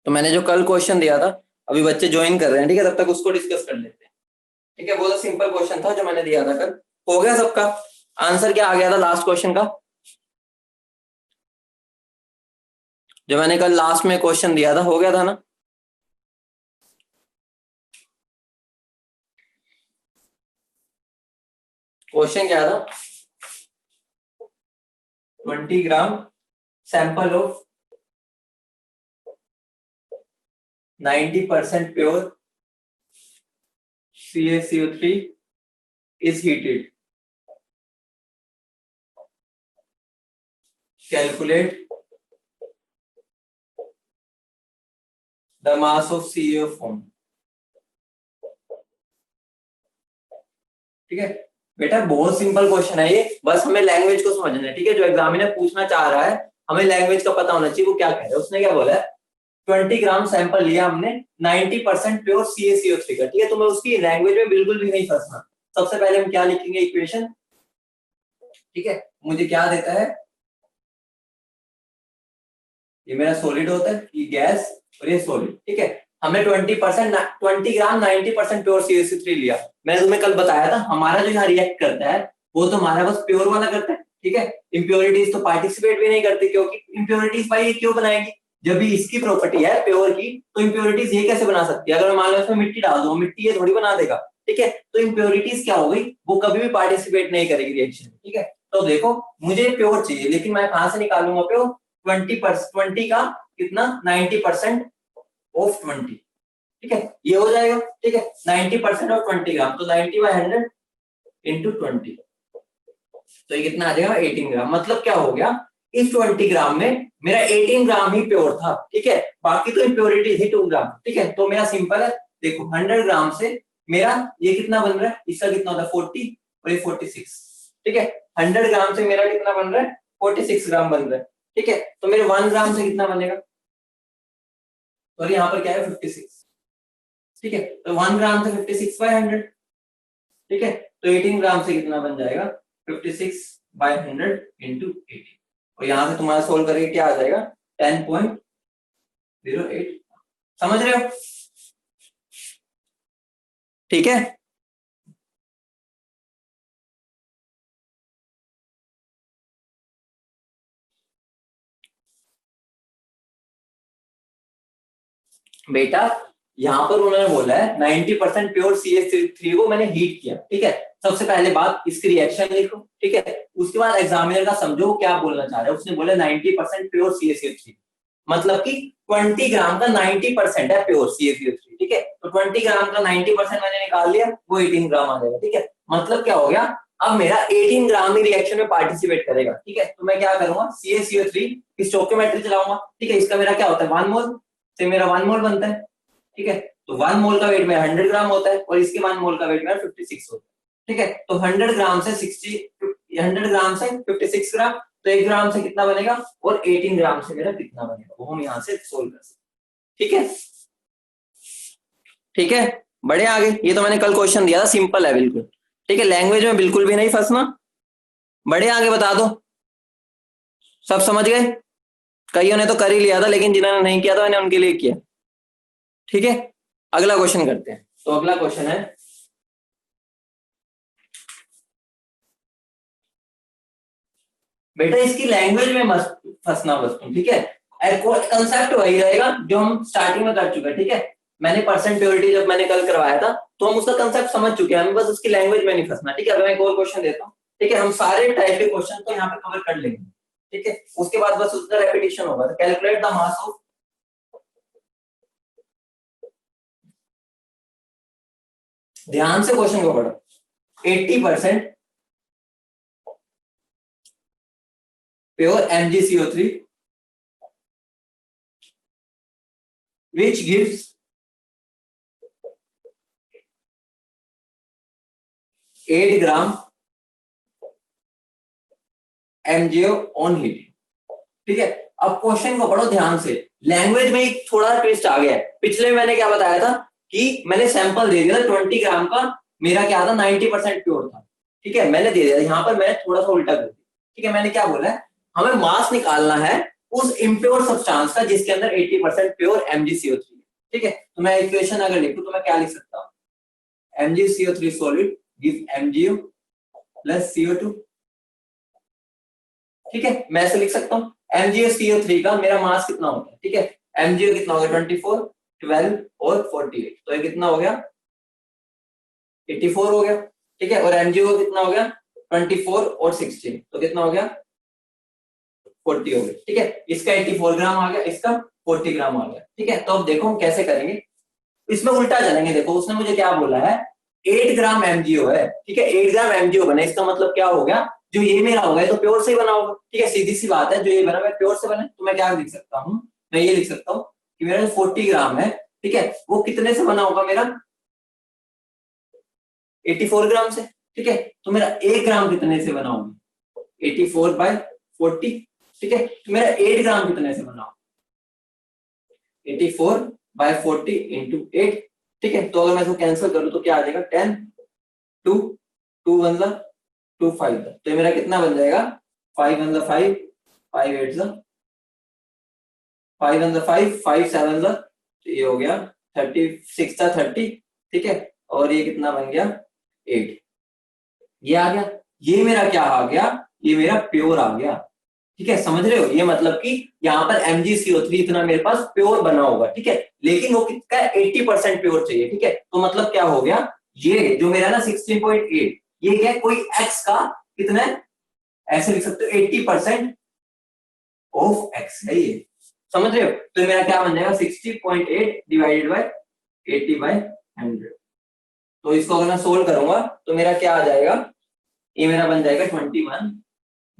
तो मैंने जो कल क्वेश्चन दिया था, अभी बच्चे ज्वाइन कर रहे हैं, ठीक है, तब तक उसको डिस्कस कर लेते हैं। ठीक है, बहुत सिंपल क्वेश्चन था जो मैंने दिया था कल। हो गया सबका आंसर? क्या आ गया था लास्ट क्वेश्चन का जो मैंने कल लास्ट में क्वेश्चन दिया था? हो गया था ना? क्वेश्चन क्या था? 20 gram sample of 90% pure CaCO3 is heated. Calculate the mass of CaO formed. ठीक है बेटा, बहुत सिंपल क्वेश्चन है ये, बस हमें लैंग्वेज को समझना है। ठीक है, जो एग्जामिनर पूछना चाह रहा है हमें लैंग्वेज का पता होना चाहिए वो क्या कह रहा है। उसने क्या बोला है, 20 ग्राम सैंपल लिया हमने 90% प्योर CaCO3 का। ठीक है, तुम्हें उसकी लैंग्वेज में बिल्कुल भी नहीं फंसना। सबसे पहले हम क्या लिखेंगे, इक्वेशन। ठीक है, मुझे क्या देता है, ये मेरा सॉलिड होता है, ये गैस और ये सॉलिड। ठीक है, हमने 20 ग्राम 90% प्योर CaCO3 लिया। मैंने तुम्हें कल बताया था हमारा जो यहाँ रिएक्ट करता है वो तो हमारा बस प्योर वाला करता है। ठीक है, इम्प्योरिटीज तो पार्टिसिपेट भी नहीं करती, क्योंकि इम्प्योरिटीज भाई ये क्यों बनाएगी? जब भी इसकी प्रॉपर्टी है प्योर की, तो इम्प्योरिटीज ये कैसे बना सकती है? अगर मान लो इसमें मिट्टी डाल दो, मिट्टी ये थोड़ी बना देगा। ठीक है, तो इम्प्योरिटीज क्या हो गई, वो कभी भी पार्टिसिपेट नहीं करेगी रिएक्शन में। ठीक है, तो देखो मुझे प्योर चाहिए, लेकिन मैं कहां से निकालूंगा प्योर? 20 का कितना, 90% ऑफ 20। ठीक है, ये हो जाएगा। ठीक है, 90% ऑफ 20 ग्राम, तो 90/100 इंटू 20, तो ये कितना आ जाएगा, 18 ग्राम। मतलब क्या हो गया, इस 20 ग्राम में मेरा 18 ग्राम ही प्योर था। ठीक है, बाकी तो इम्प्योरिटी थी 2 ग्राम। ठीक है, तो मेरा सिंपल है, देखो 100 ग्राम से मेरा ये कितना बन रहा है, इसका कितना होता है 40 और ये 46। ठीक है, 100 ग्राम से मेरा कितना बन रहा है, 46 ग्राम बन रहा है। ठीक है, तो मेरे 1 ग्राम से कितना बनेगा, और यहाँ पर क्या है 56। ठीक है, तो 1 ग्राम से 56/100। ठीक है, तो 18 ग्राम से कितना बन जाएगा, 56/100 इंटू 18, और यहाँ से तुम्हारा सोल्व करके क्या आ जाएगा, 10.08। समझ रहे हो? ठीक है, बेटा यहाँ पर उन्होंने बोला है 90% प्योर CaCO3 को मैंने हीट किया। ठीक है, सबसे पहले बात इसकी रिएक्शन लिखो। ठीक है, उसके बाद एग्जामिनर का समझो क्या बोलना चाह रहा है। उसने बोला 90% प्योर CaCO3, मतलब कि 20 ग्राम का 90% है प्योर CaCO3। ठीक है, तो 20 ग्राम का 90% मैंने निकाल लिया, वो 18 ग्राम आ जाएगा। ठीक है, मतलब क्या हो गया, अब मेरा 18 ग्राम ही रिएक्शन में पार्टिसिपेट करेगा। ठीक है, तो मैं क्या करूंगा, CaCO3 की स्टोइकियोमेट्री चलाऊंगा। ठीक है, इसका मेरा क्या होता है, 1 मोल से मेरा 1 मोल बनता है। ठीक है, तो 1 मोल का वेट मेरा 100 ग्राम होता है, और इसके 1 मोल का वेट मेरा 56 होता है। ठीक है, तो 100 ग्राम से 56 ग्राम, तो 1 ग्राम से कितना बनेगा, और 18 ग्राम से मेरा कितना बनेगा, वो हम यहाँ से सोल्व कर सकते। ठीक है, ठीक है, बड़े आगे। ये तो मैंने कल क्वेश्चन दिया था, सिंपल है बिल्कुल। ठीक है, लैंग्वेज में बिल्कुल भी नहीं फंसना। बड़े आगे बता दो, सब समझ गए? कईयों ने तो कर ही लिया था, लेकिन जिन्होंने नहीं किया था मैंने उनके लिए किया। ठीक है, अगला क्वेश्चन करते हैं। तो अगला क्वेश्चन है, बेटा इसकी लैंग्वेज में मत फंसना बस तुम। ठीक है, कंसेप्ट वही रहेगा जो हम स्टार्टिंग में कर चुके हैं। ठीक है, मैंने परसेंट प्योरिटी जब मैंने कल करवाया था तो हम उसका कंसेप्ट समझ चुके हैं, हमें बस उसकी लैंग्वेज में नहीं फंसना। ठीक है, अब मैं एक और क्वेश्चन देता हूँ। ठीक है, हम सारे टाइप के क्वेश्चन को यहाँ पे कवर कर लेंगे। ठीक है, उसके बाद बस उसका रेपिटेशन होगा। तो कैलकुलेट द मास ऑफ, ध्यान से क्वेश्चन को पढ़ो, 80% pure MgCO3 which gives 8 gram MgO on heating. ठीक है, अब क्वेश्चन को पढ़ो ध्यान से। लैंग्वेज में एक थोड़ा ट्विस्ट आ गया है। पिछले मैंने क्या बताया था कि मैंने सैंपल दे दिया था 20 ग्राम का, मेरा क्या था 90% प्योर था। ठीक है, मैंने दे दिया, यहाँ पर मैंने थोड़ा सा उल्टा कर दिया। ठीक है, मैंने क्या बोला है, हमें मास निकालना है उस इम्प्योर सब्सटेंस का जिसके अंदर 80% प्योर MgCO3 है। ठीक है, तो मैं इक्वेशन अगर लिखूं तो मैं क्या लिख सकता हूँ, MgCO3 solid give MgO plus CO2। ठीक है, मैं ऐसे लिख सकता हूँ MgCO3 का मेरा मास कितना होता है। ठीक है, MgO कितना हो गया 24, 12 और 48, तो ये कितना हो गया 84 हो गया। ठीक है, और MgO कितना हो गया 24 और 16, तो कितना हो गया 40 हो गया। ठीक है, इसका 84 ग्राम आ गया, इसका 40 ग्राम आ गया। ठीक है, तो अब देखो हम कैसे करेंगे, इसमें उल्टा चलेंगे। देखो उसने मुझे क्या बोला है, 8 ग्राम MgO है। ठीक है, 8 ग्राम MgO बना, इसका मतलब क्या हो गया, जो ये मेरा होगा तो प्योर से ही बना होगा। ठीक है, सीधी सी बात है, जो ये बना मैं प्योर से बना, तो मैं क्या लिख सकता हूँ, मैं ये लिख सकता हूँ कि मेरा जो 40 ग्राम है, ठीक है, वो कितने से बना होगा, मेरा 84 ग्राम से। ठीक है, तो मेरा 1 ग्राम कितने से बना होगा, 84/40। ठीक है, तो मेरा 8 ग्राम कितने से बना होगा, 84/40 इंटू 8। ठीक है, तो अगर मैं इसको कैंसिल करूं तो क्या आ जाएगा, 10, 2, 2 1 2 5, तो ये मेरा कितना बन जाएगा, 5 1 5, 5 8 5 1 5, 5 7, तो ये हो गया 36 था 30। ठीक है, और ये कितना बन गया 8, ये आ गया, ये मेरा क्या आ गया, ये मेरा प्योर आ गया। ठीक है, समझ रहे हो, ये मतलब कि यहाँ पर MgCO3 इतना मेरे पास प्योर बना होगा। ठीक है, लेकिन वो कितना 80% प्योर चाहिए। ठीक है, तो मतलब क्या हो गया, ये जो मेरा ना 16.8, ये क्या है, कोई x का कितना है, ऐसे लिख सकते हो 80% ऑफ x है ये, समझ रहे हो। तो मेरा क्या बन जाएगा 60.8 डिवाइडेड बाय 80/100। तो इसको अगर मैं सोल्व करूंगा तो मेरा क्या आ जाएगा, ये मेरा बन जाएगा 21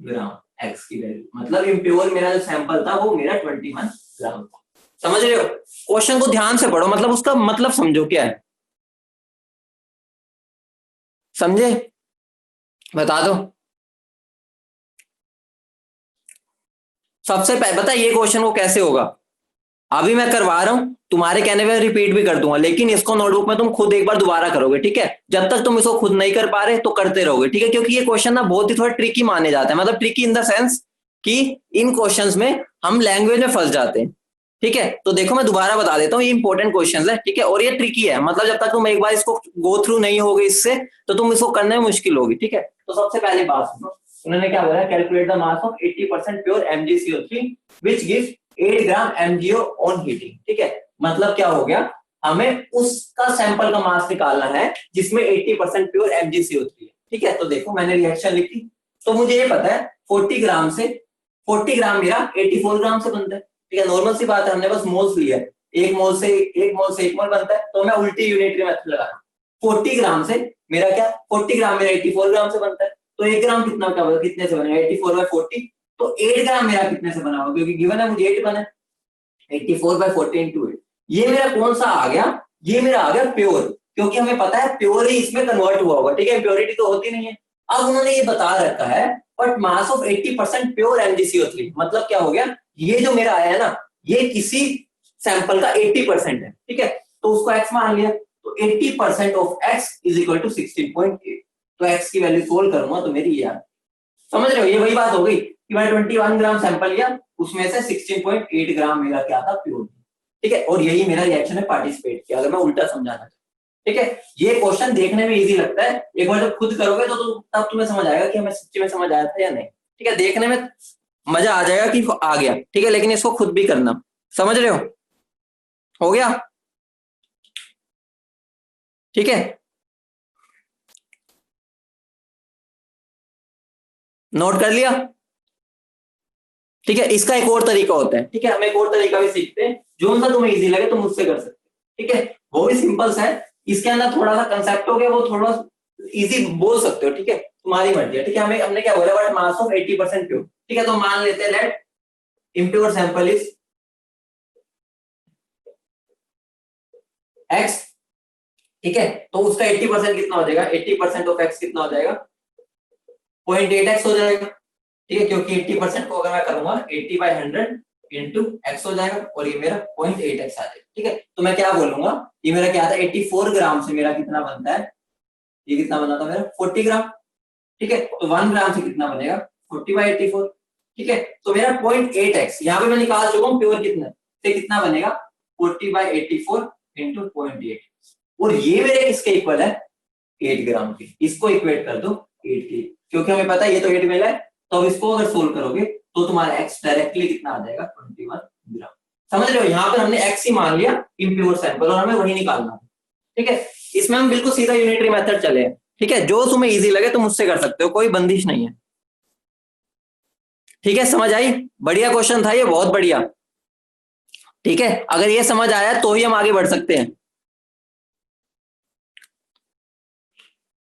ग्राम एक्स की वैल्यू, मतलब इम्प्योर मेरा जो सैंपल था वो मेरा 21 ग्राम था। समझ रहे हो, क्वेश्चन को ध्यान से पढ़ो, मतलब उसका मतलब समझो क्या है, समझे, बता दो। सबसे पहले बता ये क्वेश्चन को कैसे होगा, अभी मैं करवा रहा हूं, तुम्हारे कहने पे रिपीट भी कर दूंगा, लेकिन इसको नोटबुक में तुम खुद एक बार दोबारा करोगे। ठीक है, जब तक तुम इसको खुद नहीं कर पा रहे तो करते रहोगे। ठीक है, क्योंकि ये क्वेश्चन ना बहुत ही थोड़ा ट्रिकी माने जाते हैं, मतलब ट्रिकी इन द सेंस कि इन क्वेश्चंस में हम लैंग्वेज में फंस जाते हैं। ठीक है, तो देखो मैं दोबारा बता देता हूँ, ये इंपॉर्टेंट क्वेश्चन है। ठीक है, और ये ट्रिकी है, मतलब जब तक तुम एक बार इसको गो थ्रू नहीं होगे इससे, तो तुम इसको करने में मुश्किल होगी। ठीक है, तो सबसे पहली बात सुनो, उन्होंने क्या बोला, calculate the mass of 80% pure MgCO3 which gives 8 gram MgO on heating. ठीक है, मतलब क्या हो गया, हमें उसका सैंपल का मास निकालना है जिसमें 80% प्योर MgCO3 है। ठीक है, तो देखो मैंने रिएक्शन लिखी, तो मुझे ये पता है 40 ग्राम से 40 ग्राम मेरा 84 ग्राम से बनता है। ठीक है, नॉर्मल सी बात है, हमने बस मोल्स लिया है, एक मोल से एक मोल बनता है, तो मैं उल्टी यूनिटरी मेथड लगा रहा हूं। 40 ग्राम से मेरा क्या, 40 ग्राम मेरा 84 ग्राम से बनता है, तो 1 ग्राम कितना क्या बना, कितने से बनेगा 84/40, तो 8 ग्राम मेरा कितने से बना होगा, क्योंकि गिवन है मुझे 8 बना है, 84/40 इंटू 8। ये मेरा कौन सा आ गया, ये मेरा आ गया प्योर, क्योंकि हमें पता है प्योर ही इसमें कन्वर्ट हुआ होगा। ठीक है, प्योरिटी तो होती नहीं है। अब उन्होंने ये बता रखा है but mass of 80% pure MgCO3, मतलब क्या हो गया, ये जो मेरा आया है ना, ये किसी सैंपल का 80% है। ठीक है, तो उसको x मान लिया, तो 80% of x is equal to 16.8, तो x की वैल्यू सोल्व करूंगा तो मेरी ये, समझ रहे हो, ये वही बात हो गई कि मैं 21 ग्राम सैंपल लिया, उसमें से 16.8 ग्राम मेरा क्या था, प्योर। ठीक है, और यही मेरा रिएक्शन है पार्टिसिपेट किया, अगर मैं उल्टा समझाना चाहूँ। ठीक है, ये क्वेश्चन देखने में इजी लगता है, एक बार जब खुद करोगे तो तब तुम्हें समझ आएगा कि हमें सच्ची में समझ आया था या नहीं। ठीक है, देखने में मजा आ जाएगा कि आ गया। ठीक है, लेकिन इसको खुद भी करना, समझ रहे हो गया। ठीक है, नोट कर लिया। ठीक है, इसका एक और तरीका होता है। ठीक है, हम एक और तरीका भी सीखते हैं, जो सा तुम्हें इजी लगे तुम मुझसे कर सकते हो। ठीक है, वो भी सिंपल सा है, इसके अंदर थोड़ा सा कंसेप्ट हो गया, वो थोड़ा इजी बोल सकते हो। ठीक है, तुम्हारी मर्जी है। ठीक है, हमने क्या बोला, बट मास ऑफ 80% प्योर। ठीक है, तो मान लेते हैं let impure sample is x। ठीक है, तो उसका 80% कितना हो जाएगा, 80% ऑफ x कितना हो जाएगा, 0.8x हो जाएगा। ठीक है, क्योंकि 80% को अगर मैं करूंगा 80/100 इंटू एक्स हो जाएगा, और ये मेरा 0.8x आ जाएगा। ठीक है, तो मैं क्या बोलूंगा, ये मेरा क्या था, 84 ग्राम से मेरा कितना बनता है, ये कितना बना था मेरा 40 ग्राम। ठीक है, तो 1 ग्राम से कितना बनेगा 40/84, ठीक है, तो मेरा 0.8x यहाँ पे मैं निकाल चुका हूँ प्योर कितना से कितना बनेगा 40/84 इंटू 0.8 और ये मेरे किसके इक्वल है 8 ग्राम के। इसको इक्वेट कर दो 8 के, क्योंकि हमें पता है ये तो 8 मिला है, तो अब इसको अगर सोल्व करोगे तो तुम्हारा x डायरेक्टली कितना आ जाएगा 21 ग्राम। समझ रहे हो, यहाँ पर हमने x ही मान लिया इम्प्योर सैंपल और हमें वही निकालना है। ठीक है, इसमें हम बिल्कुल सीधा यूनिटरी मेथड चले। ठीक है, जो तुम्हें इजी लगे तुम उससे कर सकते हो, कोई बंदिश नहीं है। ठीक है, समझ आई? बढ़िया क्वेश्चन था ये, बहुत बढ़िया। ठीक है, अगर ये समझ आया तो ही हम आगे बढ़ सकते हैं।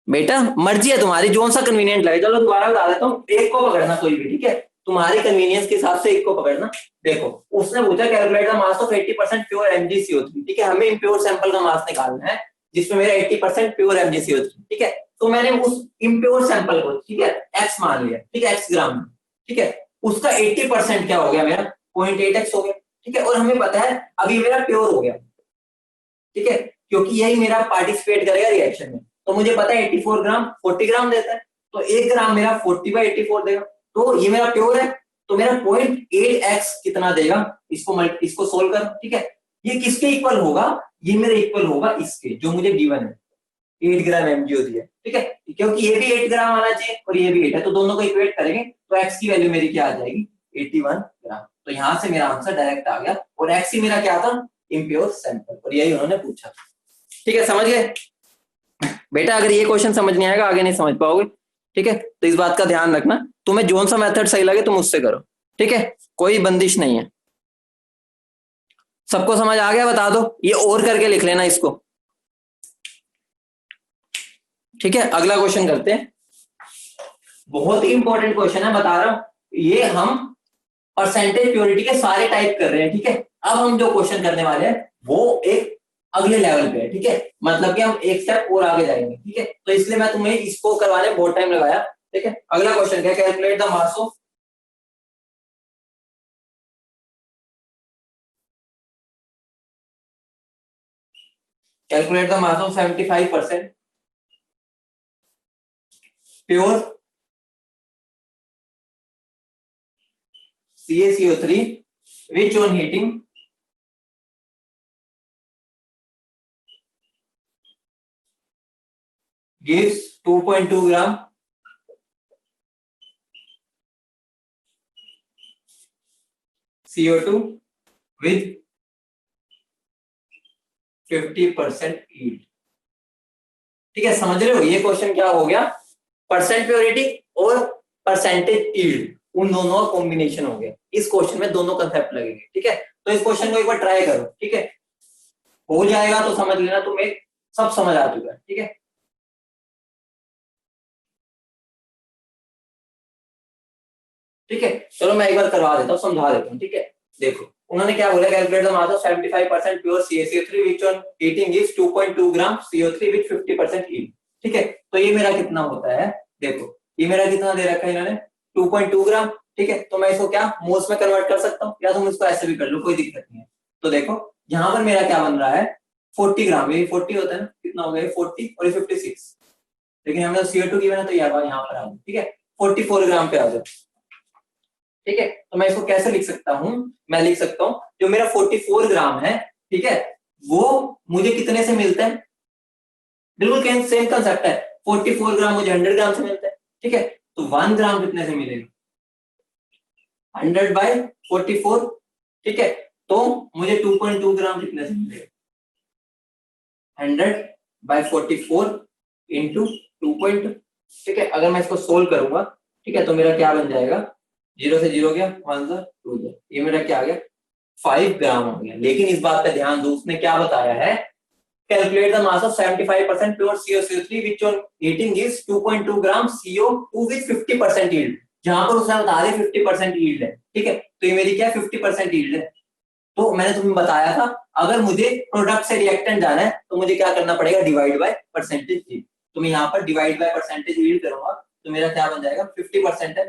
बेटा मर्जी है तुम्हारी, जो सा कन्वीनियंट लगे। चलो दोबारा बता देता हूँ, एक को पकड़ना कोई भी, ठीक है, तुम्हारी कन्वीनियंस के हिसाब से एक को पकड़ना। देखो उसने पूछा calculate the mass of 80% pure MgCO3। ठीक है, हमें इम्प्योर सैंपल का मास निकालना है जिसमें मेरा 80% प्योर MgCO3। ठीक है, तो मैंने उस इम्प्योर सैंपल को, ठीक है, x मान लिया, ठीक है, x ग्राम में। ठीक है, उसका 80% क्या हो गया मेरा 0.8x हो गया। ठीक है, और हमें पता है अभी मेरा प्योर हो गया। ठीक है, क्योंकि यही मेरा पार्टिसिपेट करेगा रिएक्शन में, तो मुझे पता है 84 ग्राम 40 ग्राम देता है, तो 1 ग्राम मेरा 40/84 देगा। तो ये मेरा प्योर है, तो मेरा 0.8x कितना देगा, इसको सोल्व कर। ठीक है, ये किसके इक्वल होगा, ये मेरे इक्वल होगा इसके जो मुझे गिवन है 8 ग्राम MgO दिया। ठीक है, क्योंकि ये भी 8 ग्राम आना चाहिए और ये भी 8 है, तो दोनों को इक्वेट करेंगे तो x की वैल्यू मेरी क्या आ जाएगी 81 ग्राम। तो यहां से मेरा आंसर डायरेक्ट आ गया, और x ही मेरा क्या था इम्प्योर सैंपल, और यही उन्होंने पूछा। ठीक है, समझ गए बेटा? अगर ये क्वेश्चन समझ नहीं आएगा आगे नहीं समझ पाओगे। ठीक है, तो इस बात का ध्यान रखना, तुम्हें जोन सा मेथड सही लगे तुम उससे करो। ठीक है, कोई बंदिश नहीं है। सबको समझ आ गया? बता दो, ये और करके लिख लेना इसको। ठीक है, अगला क्वेश्चन करते हैं। बहुत ही इंपॉर्टेंट क्वेश्चन है, बता रहा हूं। ये हम परसेंटेज प्योरिटी के सारे टाइप कर रहे हैं। ठीक है, अब हम जो क्वेश्चन करने वाले हैं वो एक अगले लेवल पे है। ठीक है, मतलब कि हम एक स्टेप और आगे जाएंगे। ठीक है, तो इसलिए मैं तुम्हें इसको करवाने बहुत टाइम लगाया। ठीक है, अगला क्वेश्चन क्या, calculate the mass of calculate the mass of 75% pure CaCO3 which on heating gives 2.2 gram CO2 with 50% yield। ठीक है, समझ रहे हो ये क्वेश्चन क्या हो गया, परसेंट प्योरिटी और परसेंटेज यील्ड, उन दोनों का कॉम्बिनेशन हो गया। इस क्वेश्चन में दोनों कंसेप्ट लगेंगे। ठीक है, तो इस क्वेश्चन को एक बार ट्राई करो। ठीक है, हो जाएगा तो समझ लेना तुम्हें सब समझ आ चुका है। ठीक है, ठीक है, चलो मैं एक बार करवा देता हूँ, समझा देता हूँ। ठीक है, देखो उन्होंने क्या बोला, calculate the mass of 75% pure CaCO3 which on heating gives 2.2 gram CO3 with 50% yield. ठीक है, तो ये मेरा कितना होता है, देखो ये मेरा कितना दे रखा है इन्होंने 2.2 ग्राम। ठीक है, तो मैं इसको क्या मोल्स में कन्वर्ट कर सकता हूँ, या तुम इसको ऐसे भी कर लो, कोई दिक्कत नहीं है। तो देखो यहाँ पर मेरा क्या बन रहा है 40 ग्राम, ये 40 होता है ना, कितना हो गया 40 और ये 56, लेकिन हमने CO2 की बना तो यहाँ पर आ जाओ। ठीक है, 44 ग्राम पे आ जाओ। ठीक है, तो मैं इसको कैसे लिख सकता हूं, मैं लिख सकता हूं जो मेरा 44 ग्राम है, ठीक है, वो मुझे कितने से मिलता है, बिल्कुल सेम कंसेप्ट है। 44 ग्राम मुझे 100 ग्राम से मिलता है। ठीक है, तो 1 ग्राम कितने से मिलेगा 100/44। ठीक है, तो मुझे 2.2 ग्राम कितने से मिलेगा 100/44 इंटू 2.2। ठीक है, अगर मैं इसको सोल्व करूंगा, ठीक है, तो मेरा क्या बन जाएगा, 0 से 0 गया, 1 से 2 गया, ये मेरा क्या आ गया 5 ग्राम हो गया। लेकिन इस बात पे ध्यान दो, उसने क्या बताया है, calculate the mass of 75% pure CaCO3 which on heating gives 2.2 gram CO2 with 50% yield. जहां पर उसने बता दिया 50% यील्ड है। ठीक है, तो ये मेरी क्या है 50% यील्ड है। तो मैंने तुम्हें बताया था अगर मुझे प्रोडक्ट से रिएक्टेंट जाना है तो मुझे क्या करना पड़ेगा, डिवाइड बाय परसेंटेज यील्ड। तो मैं यहाँ पर डिवाइड बाय परसेंटेज यील्ड करूंगा तो मेरा क्या बन जाएगा 50% है।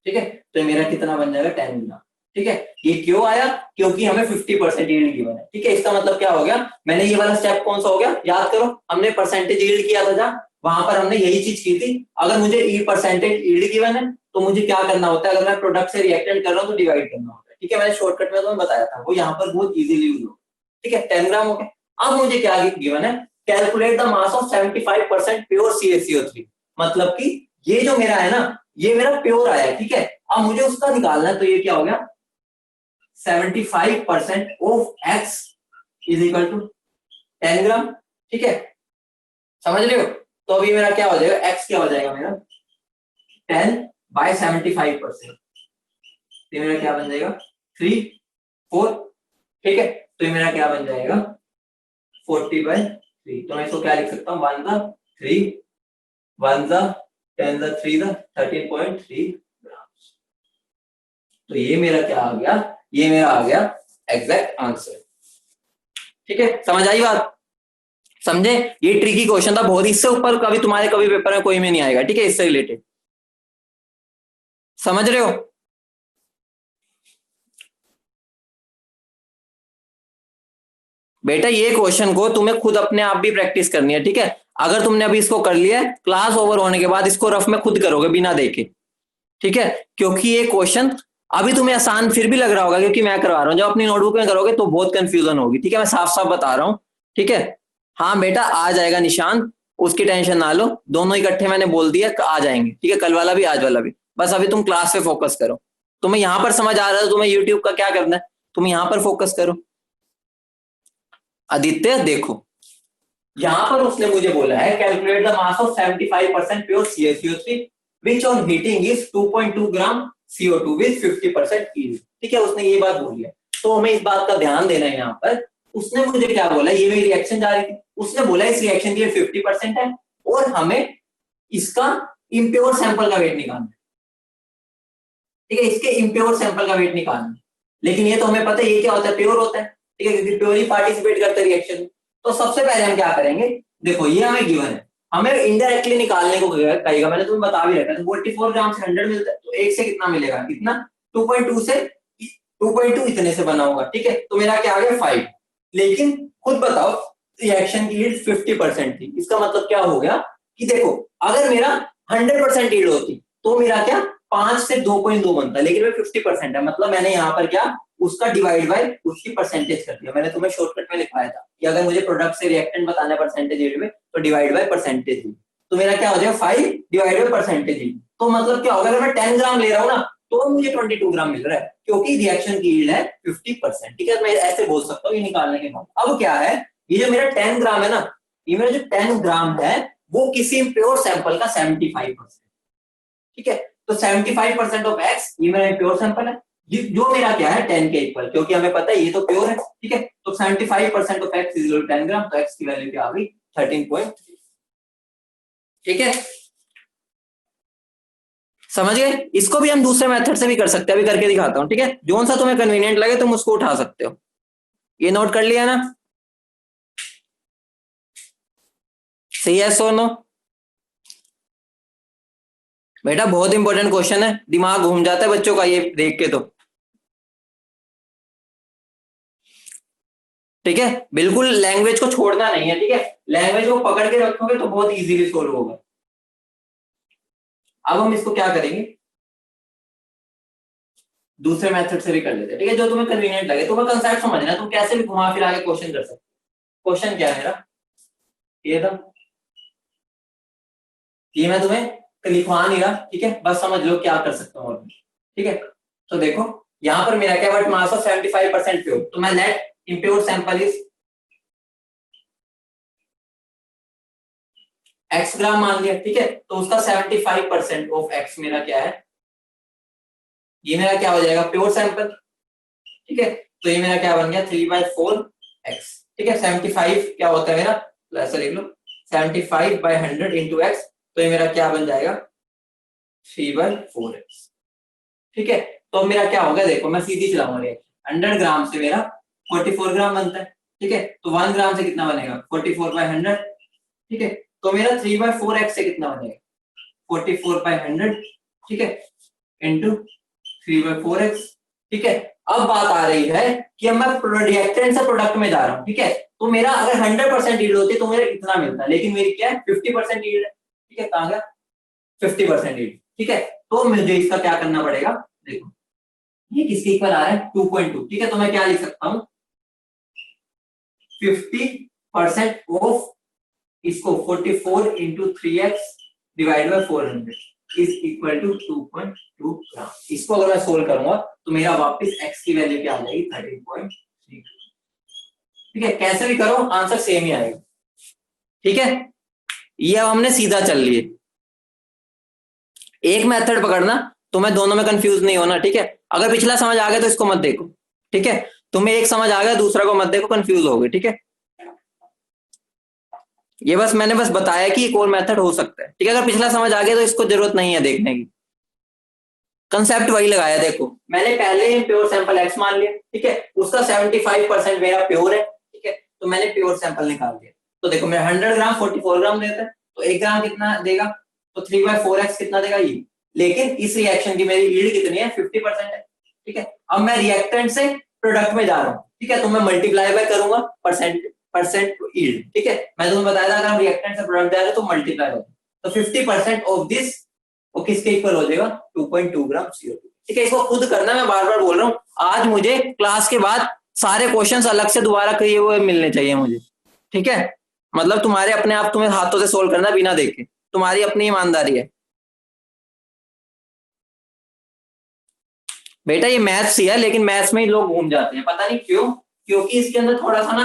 ठीक है, तो मेरा कितना बन जाएगा 10 ग्राम। ठीक है, ये क्यों आया, क्योंकि हमें 50% यील्ड गिवन है। ठीक है, इसका मतलब क्या हो गया, मैंने ये वाला स्टेप कौन सा हो गया याद करो, हमने परसेंटेज यील्ड किया था जहां, वहां पर हमने यही चीज की थी। अगर मुझे ई परसेंटेज ईल्ड गिवन है तो मुझे क्या करना होता है, अगर मैं प्रोडक्ट से रिएक्टेंट कर रहा हूँ तो डिवाइड करना होता है। ठीक है, मैंने शॉर्टकट में तुम्हें बताया था, वो यहाँ पर बहुत इजीली यूज हो। ठीक है, 10 ग्राम हो गया। अब मुझे क्या गिवन है, calculate the mass of 75% pure CaCO3। मतलब कि ये जो मेरा है ना, ये मेरा प्योर आया है। ठीक है, अब मुझे उसका निकालना है, तो ये क्या हो गया, 75% of X is equal to 10 gram. ठीक है, समझ रहे हो? तो अभी मेरा क्या हो जाएगा, X क्या हो जाएगा मेरा 10/75%, तो मेरा क्या बन जाएगा 3 4। ठीक है, तो ये मेरा क्या बन जाएगा 40/3। तो मैं इसको क्या लिख सकता हूँ, 1 द 3 1 द 10 द 3 द 13.3 ग्राम। तो ये मेरा क्या आ गया, ये मेरा आ गया एग्जैक्ट आंसर। ठीक है, समझ आई बात? समझे? ये ट्रिकी क्वेश्चन था बहुत, इससे ऊपर कभी तुम्हारे कभी पेपर में कोई में नहीं आएगा। ठीक है, इससे रिलेटेड, समझ रहे हो? बेटा ये क्वेश्चन को तुम्हें खुद अपने आप भी प्रैक्टिस करनी है। ठीक है, अगर तुमने अभी इसको कर लिया है, क्लास ओवर होने के बाद इसको रफ में खुद करोगे बिना देखे। ठीक है, क्योंकि ये क्वेश्चन अभी तुम्हें आसान फिर भी लग रहा होगा क्योंकि मैं करवा रहा हूं, जब अपनी नोटबुक में करोगे तो बहुत कंफ्यूजन होगी। ठीक है, मैं साफ साफ बता रहा हूं। ठीक है, हाँ बेटा आ जाएगा निशान, उसकी टेंशन ना लो, दोनों इकट्ठे मैंने बोल दिया आ जाएंगे। ठीक है, कल वाला भी आज वाला भी, बस अभी तुम क्लास पे फोकस करो। तुम्हें यहां पर समझ आ रहा है, तुम्हें यूट्यूब का क्या करना है, तुम यहां पर फोकस करो। आदित्य देखो, यहां पर उसने मुझे बोला है calculate the mass of 75% pure CaCO3 which on heating is 2.2 gram CO2 with 50% yield. ठीक है, उसने ये बात बोली है, तो हमें इस बात का ध्यान देना है। यहाँ पर उसने मुझे क्या बोला, ये मेरी रिएक्शन जा रही थी, उसने बोला इस रिएक्शन के लिए 50% है और हमें इसका इम्प्योर सैंपल का वेट निकालना है। ठीक है, इसके इम्प्योर सैंपल का वेट निकालना है, लेकिन ये तो हमें पता है ये क्या होता है, प्योर होता है। ठीक है, क्योंकि प्योर ही पार्टिसिपेट करते हैं रिएक्शन। तो सबसे पहले हम क्या करेंगे, देखो ये हमें गिवन है, हमें इनडायरेक्टली निकालने को कहेगा, मैंने तुम्हें बता भी रखा है। 44 ग्राम से 100 मिलता है, तो एक से कितना मिलेगा, कितना 2.2 से 2.2 इतने से बना होगा। ठीक है, तो मेरा क्या आ गया 5। लेकिन खुद बताओ रिएक्शन की यील्ड 50% थी, इसका मतलब क्या हो गया कि देखो अगर मेरा 100% यील्ड होती तो मेरा क्या 5 से 2.2 बनता, लेकिन मैं 50% है, मतलब मैंने यहाँ पर क्या उसका डिवाइड बाय उसकी परसेंटेज कर दिया। मैंने तुम्हें शॉर्टकट में लिखाया था कि अगर मुझे प्रोडक्ट से रिएक्टेंट बताना है परसेंटेज यील्ड में, तो डिवाइड बाय परसेंटेज यील्ड। तो मेरा क्या हो जाएगा 5 डिवाइड बाय परसेंटेज यील्ड। तो मतलब क्या होगा, अगर मैं 10 ग्राम ले रहा हूँ ना तो मुझे 22 ग्राम मिल रहा है, क्योंकि रिएक्शन की यील्ड है 50%। ठीक है, मैं ऐसे बोल सकता हूँ ये निकालने के बाद। अब क्या है, ये जो मेरा 10 ग्राम है ना, ये मेरा जो 10 ग्राम है वो किसी प्योर सैंपल का 75%। ठीक है, तो 75% ऑफ एक्स ये मेरा प्योर सैंपल है, जो मेरा क्या है 10 के इक्वल, क्योंकि हमें पता है ये तो प्योर है। ठीक है, तो 75% of x is equal to 10 gram, तो एक्स की वैल्यू क्या आ गई 13.3। ठीक है, समझ गए? इसको भी हम दूसरे मेथड से भी कर सकते हैं, अभी करके दिखाता हूं। ठीक है, जो सा तुम्हें कन्वीनियंट लगे तुम उसको उठा सकते हो। ये नोट कर लिया ना? सही है, सो नो बेटा, बहुत इंपॉर्टेंट क्वेश्चन है, दिमाग घूम जाता है बच्चों का ये देख के। तो ठीक है, बिल्कुल लैंग्वेज को छोड़ना नहीं है। ठीक है, लैंग्वेज को पकड़ के रखोगे तो बहुत इजीली सोल्व होगा। अब हम इसको क्या करेंगे, दूसरे मेथड से भी कर लेते हैं। ठीक है, जो तुम्हें कन्वीनियंट लगे, तुम्हें कंसेप्ट समझना है, तुम कैसे भी घुमा फिरा के क्वेश्चन कर सकते। क्वेश्चन क्या है मेरा, ये था, ये मैं तुम्हें लिखवा नहीं रहा। ठीक है, बस समझ लो क्या कर सकता हूँ। ठीक है, तो देखो यहाँ पर मेरा क्या, बट मास ऑफ 75% प्योर, तो मैं let impure sample is x gram मान लिया। ठीक है, तो उसका 75% ऑफ एक्स मेरा क्या है, ये मेरा क्या हो जाएगा प्योर सैंपल। ठीक है, तो ये मेरा क्या बन गया 3/4 एक्स। ठीक है, 75 क्या होता है मेरा, ऐसा लिख लो 75/100 इंटू एक्स, तो ये मेरा क्या बन जाएगा 3/4x। ठीक है, तो अब मेरा क्या होगा, देखो मैं सीधी चलाऊंगा, 100 ग्राम से मेरा 44 ग्राम बनता है। ठीक है, तो 1 ग्राम से कितना बनेगा 44/100। ठीक है, तो मेरा 3/4x से कितना बनेगा 44/100। ठीक है, इंटू 3/4x। ठीक है, अब बात आ रही है कि अब मैं रिएक्टेंट से प्रोडक्ट में जा रहा हूं। ठीक है, तो मेरा अगर 100% यील्ड होती तो मेरा इतना मिलता, लेकिन मेरी क्या है 50% यील्ड है, ठीक है, कहाँ गया 50% यील्ड, ठीक है। तो मुझे इसका क्या करना पड़ेगा, देखो ये किसके इक्वल आ रहा है 2.2, ठीक है। तो मैं क्या लिख सकता हूँ 50% ऑफ इसको 44 into 3x divide by 400 is equal to 2.2 gram. इसको अगर मैं सोल्व करूंगा तो मेरा वापस x की वैल्यू क्या आ जाएगी 13.3, ठीक है। कैसे भी करो आंसर सेम ही आएगा, ठीक है। ये अब हमने सीधा चल लिए, एक मेथड पकड़ना, तुम्हें दोनों में कंफ्यूज नहीं होना, ठीक है। अगर पिछला समझ आ गया तो इसको मत देखो, ठीक है। तुम्हें एक समझ आ गया दूसरा को मत देखो, कंफ्यूज हो गए, ठीक है। ये बस मैंने बस बताया कि एक और मेथड हो सकता है, ठीक है। अगर पिछला समझ आ गया तो इसको जरूरत नहीं है देखने की, कंसेप्ट वही लगाया। देखो मैंने पहले ही प्योर सैंपल एक्स मान लिया, ठीक है, उसका 75% मेरा प्योर है, ठीक है, तो मैंने प्योर सैंपल निकाल दिया। तो देखो मेरा 100 ग्राम 44 ग्राम देता है, तो 1 ग्राम कितना देगा, तो 3/4x कितना देगा ये। लेकिन इस रिएक्शन की मेरी यील्ड कितनी है 50% है, ठीक है। अब मैं रिएक्टेंट से प्रोडक्ट में जा रहा हूँ, ठीक है, तो मैं मल्टीप्लाई बाय करूंगा परसेंट यील्ड, ठीक है। मैं तुम्हें बताया था अगर हम रिएक्टेंट से प्रोडक्ट जा रहे हैं तो मल्टीप्लाई होगा, तो 50% ऑफ दिस वो किसके इक्वल हो जाएगा 2.2 ग्राम CO2, ठीक है। इसको खुद करना, मैं बार बार बोल रहा हूँ, आज मुझे क्लास के बाद सारे क्वेश्चंस अलग से दोबारा किए हुए मिलने चाहिए मुझे, ठीक है। मतलब तुम्हारे अपने आप तुम्हें हाथों से सोल्व करना बिना देखे, तुम्हारी अपनी ईमानदारी है बेटा। ये मैथ्स ही है, लेकिन मैथ्स में ही लोग घूम जाते हैं, पता नहीं क्यों, क्योंकि इसके अंदर थोड़ा सा ना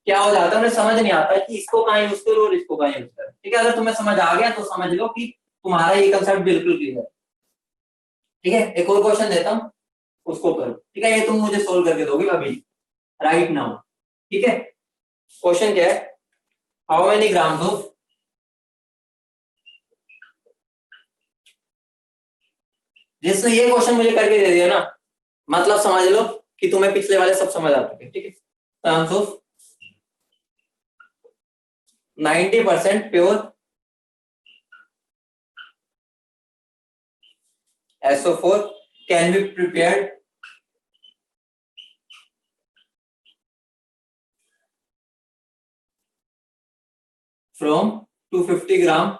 क्या हो जाता है, उन्हें समझ नहीं आता कि इसको कहाँ यूज करो और इसको कहाँ यूज करो, ठीक है। अगर तुम्हें समझ आ गया तो समझ लो कि तुम्हारा ये कंसेप्ट बिल्कुल क्लियर है, ठीक है। एक और क्वेश्चन देता हूँ, उसको करो, ठीक है। ये तुम मुझे सोल्व करके दोगे अभी, राइट नाउ, ठीक है। क्वेश्चन क्या है, हाउ मेनी ग्राम्स ऑफ जिसने ये क्वेश्चन मुझे करके दे दिया ना, मतलब समझ लो कि तुम्हें पिछले वाले सब समझ आ चुके, ठीक है। Grams of 90% pure SO4 can be prepared from 250 gram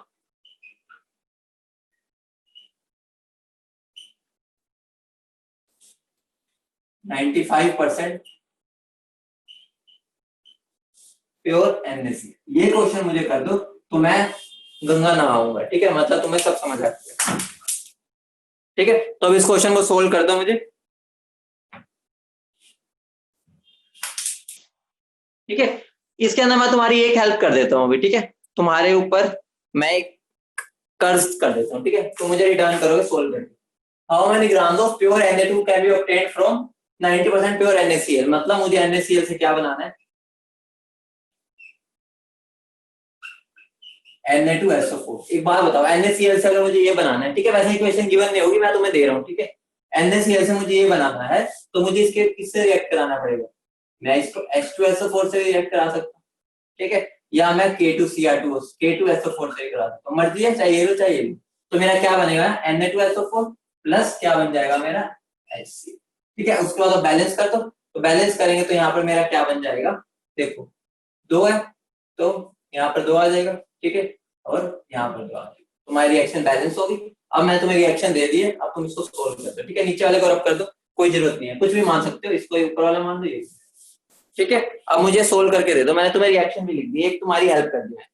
95% pure NaCl। ये क्वेश्चन मुझे कर दो तो मैं गंगा नहाऊंगा, ठीक है। मतलब तुम्हें सब समझ आ गया, ठीक है। तो अब इस क्वेश्चन को सोल्व कर दो मुझे, ठीक है। इसके अंदर मैं तुम्हारी एक हेल्प कर देता हूँ अभी, ठीक है। तुम्हारे ऊपर मैं एक कर्ज कर देता हूँ, ठीक है। तो मुझे रिटर्न करोगे सोल्व करके, how many grams of pure Na2 can be obtained from 90% pure NaCl। मतलब मुझे NaCl से क्या बनाना है Na2SO4। एक बात बताओ, NaCl से अगर मुझे ये बनाना है, ठीक है, वैसे इक्वेशन गिवन नहीं होगी, मैं तुम्हें दे रहा हूँ, ठीक है। NaCl से मुझे ये बनाना है तो मुझे इसके किससे रिएक्ट कराना पड़ेगा, मैं इसको H2SO4 से रिएक्ट करा सकता हूँ, ठीक है, या मैं K2SO4 से करा सकता हूँ, मर्जी है, चाहिए लो चाहिए लो। तो मेरा क्या बनेगा Na2SO4 प्लस क्या बन जाएगा मेरा HCl, ठीक है। उसके बाद बैलेंस कर दो, तो बैलेंस करेंगे तो यहाँ पर मेरा क्या बन जाएगा, देखो 2 है तो यहाँ पर 2 आ जाएगा, ठीक है, और यहाँ पर 2 आ जाएगा, तुम्हारी रिएक्शन बैलेंस होगी। अब मैं तुम्हें रिएक्शन दे दिए, अब तुम इसको सोल्व कर दो, ठीक है। नीचे वाले को रब कर दो, कोई जरूरत नहीं है, कुछ भी मान सकते हो, इसको ऊपर वाला मान दो, ये ठीक है। अब मुझे सोल्व करके दे दो, मैंने तुम्हें रिएक्शन भी लिख दी, एक तुम्हारी हेल्प कर दिया,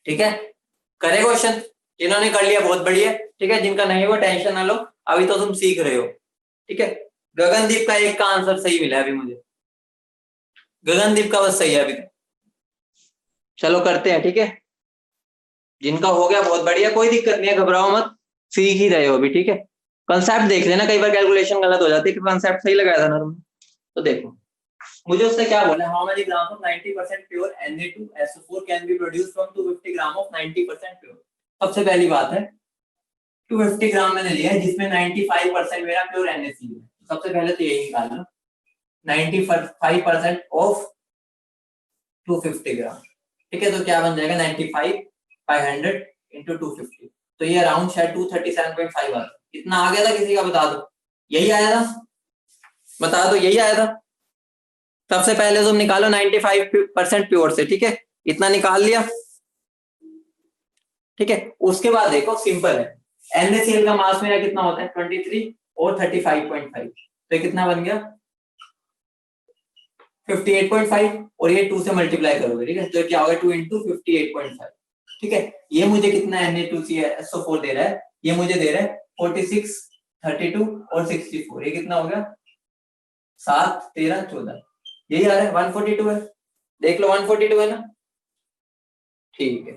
ठीक है। करे क्वेश्चन, जिन्होंने कर लिया बहुत बढ़िया, ठीक है, जिनका नहीं हुआ टेंशन ना लो, अभी तो तुम सीख रहे हो, ठीक है। गगनदीप का एक का आंसर सही मिला है अभी मुझे, गगनदीप का बस सही है अभी तक। चलो करते हैं, ठीक है। जिनका हो गया बहुत बढ़िया, कोई दिक्कत नहीं है, घबराओ मत, सीख ही रहे हो अभी, ठीक है। कंसेप्ट देख लेना, कई बार कैलकुलेशन गलत हो जाती है, कंसेप्ट सही लगाया था ना तुमने। तो देखो मुझे उससे क्या बोला, how many gram of 90% pure Na2SO4 can be produce from 250 gram of 90% pure. सबसे पहली बात है 250 ग्राम मैंने लिया है जिसमें 95% मेरा प्योर NaCl है, सबसे पहले तो यही निकालना 95% ऑफ 250 ग्राम, ठीक है। तो क्या बन जाएगा 95/100 इंटू 250, तो ये अराउंड शायद 237.5 आता है। कितना आ गया था किसी का बता दो, यही आया था, बता दो यही आया था सबसे पहले तुम निकालो 95% प्योर से, ठीक है, इतना निकाल लिया, ठीक है। उसके बाद देखो सिंपल है, NaCl का मास मेरा कितना होता है 23 और 35.5, तो ये कितना बन गया 58.5, और ये 2 से मल्टीप्लाई करोगे, ठीक है, तो क्या होगा 2 इंटू 58.5, ठीक है। ये मुझे कितना Na2SO4 दे रहा है, ये मुझे दे रहा है 46, 32 और 64, ये कितना हो गया 7, 13, 14, यही आ रहा है 142 है, देख लो 142 है ना, ठीक है।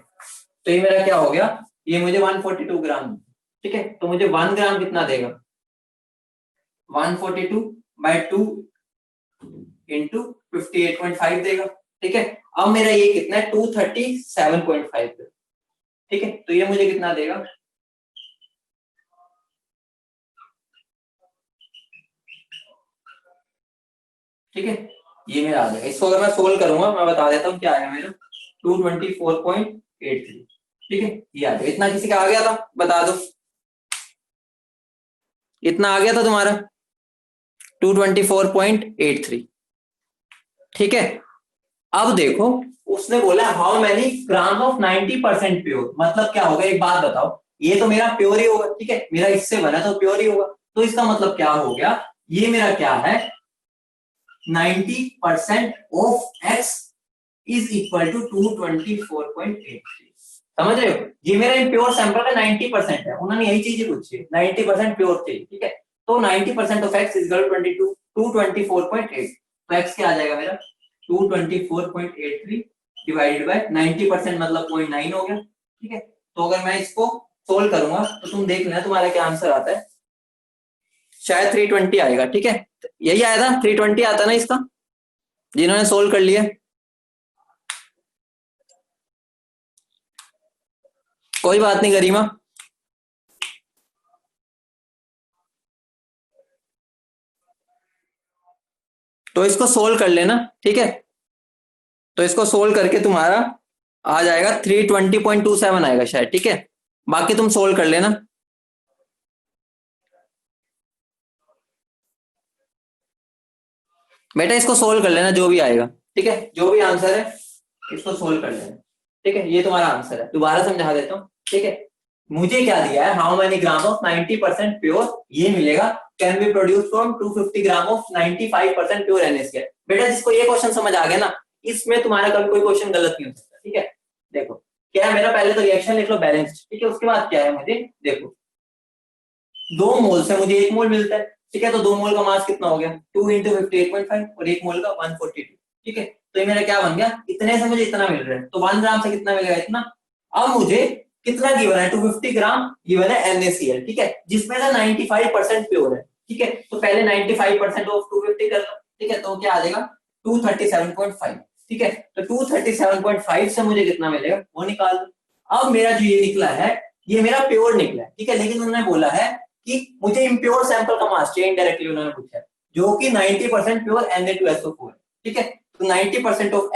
तो ये मेरा क्या हो गया, ये मुझे 142 ग्राम, ठीक है, तो मुझे 1 ग्राम कितना देगा 142/2 इंटू 58.5 देगा, ठीक है। अब मेरा ये कितना है 237.5, ठीक है, तो ये मुझे कितना देगा, ठीक है, ये मेरा आ जाएगा। इसको अगर मैं सोल्व करूंगा, मैं बता देता हूँ क्या आएगा मेरा 224.83, ठीक है, ये आ जाएगा। इतना किसी का आ गया था, बता दो, इतना आ गया था तुम्हारा 224.83, ठीक है। अब देखो उसने बोला how many gram of 90% pure, मतलब क्या होगा एक बात बताओ, ये तो मेरा प्योर ही होगा, ठीक है, मेरा इससे बना तो प्योर ही होगा, तो इसका मतलब क्या हो गया, ये मेरा क्या है 90% of x is equal to 224.83, समझ रहे हो, ये मेरा प्योर सैंपल का 90% है, उन्होंने यही चीज पूछी है 90% प्योर चाहिए, ठीक है, तो 90% of x is equal to 224.8, तो x क्या आ जाएगा मेरा 224.83 डिवाइडेड बाय 90% मतलब 0.9 हो गया, ठीक है। तो अगर मैं इसको सोल्व करूंगा तो तुम देख लेना तुम्हारा क्या आंसर आता है, शायद 320 आएगा, ठीक है, यही आया था 320 आता ना इसका, जिन्होंने सोल्व कर लिया, कोई बात नहीं गरिमा, तो इसको सोल्व कर लेना, ठीक है, तो इसको सोल्व करके तुम्हारा आ जाएगा 320.27 आएगा शायद, ठीक है, बाकी तुम सोल्व कर लेना। बेटा इसको सोल्व कर लेना जो भी आएगा, ठीक है, जो भी आंसर है इसको सोल्व कर लेना, ठीक है, ये तुम्हारा आंसर है, दोबारा समझा देता हूँ, ठीक है। मुझे क्या दिया है how many gram of 90% pure, ये मिलेगा can be produce from 250 gram of 95% pure NaCl। बेटा जिसको ये क्वेश्चन समझ आ गया ना, इसमें तुम्हारा कभी कोई क्वेश्चन गलत नहीं हो सकता, ठीक है। देखो क्या है मेरा, पहले तो रिएक्शन लिख लो बैलेंस्ड, ठीक है, उसके बाद क्या है मुझे देखो 2 मोल से मुझे 1 मोल मिलता है, ठीक है, तो 2 मोल का मास कितना हो गया 2 इंटू 58.5 और 1 मोल का 142, ठीक है, तो ये मेरा क्या बन गया, इतने से मुझे इतना मिल रहा है, तो 1 ग्राम से कितना मिलेगा इतना। अब मुझे कितना गिवन है 250 ग्राम गिवन है NaCl, ठीक है, जिसमें से 95% प्योर है, ठीक है, तो पहले 95% ऑफ 250 कर लो, ठीक है, तो क्या आ जाएगा 237.5, ठीक है, तो 237.5 से मुझे कितना मिलेगा वो निकाल दो। अब मेरा जो ये निकला है ये मेरा प्योर निकला है, ठीक है, लेकिन उन्होंने बोला है कि मुझे इम्प्योर सैंपल का मास चाहिए, इनडायरेक्टली उन्होंने पूछा है, जो कि 90% प्योर Na2SO4 है, ठीक है, तो 90% ऑफ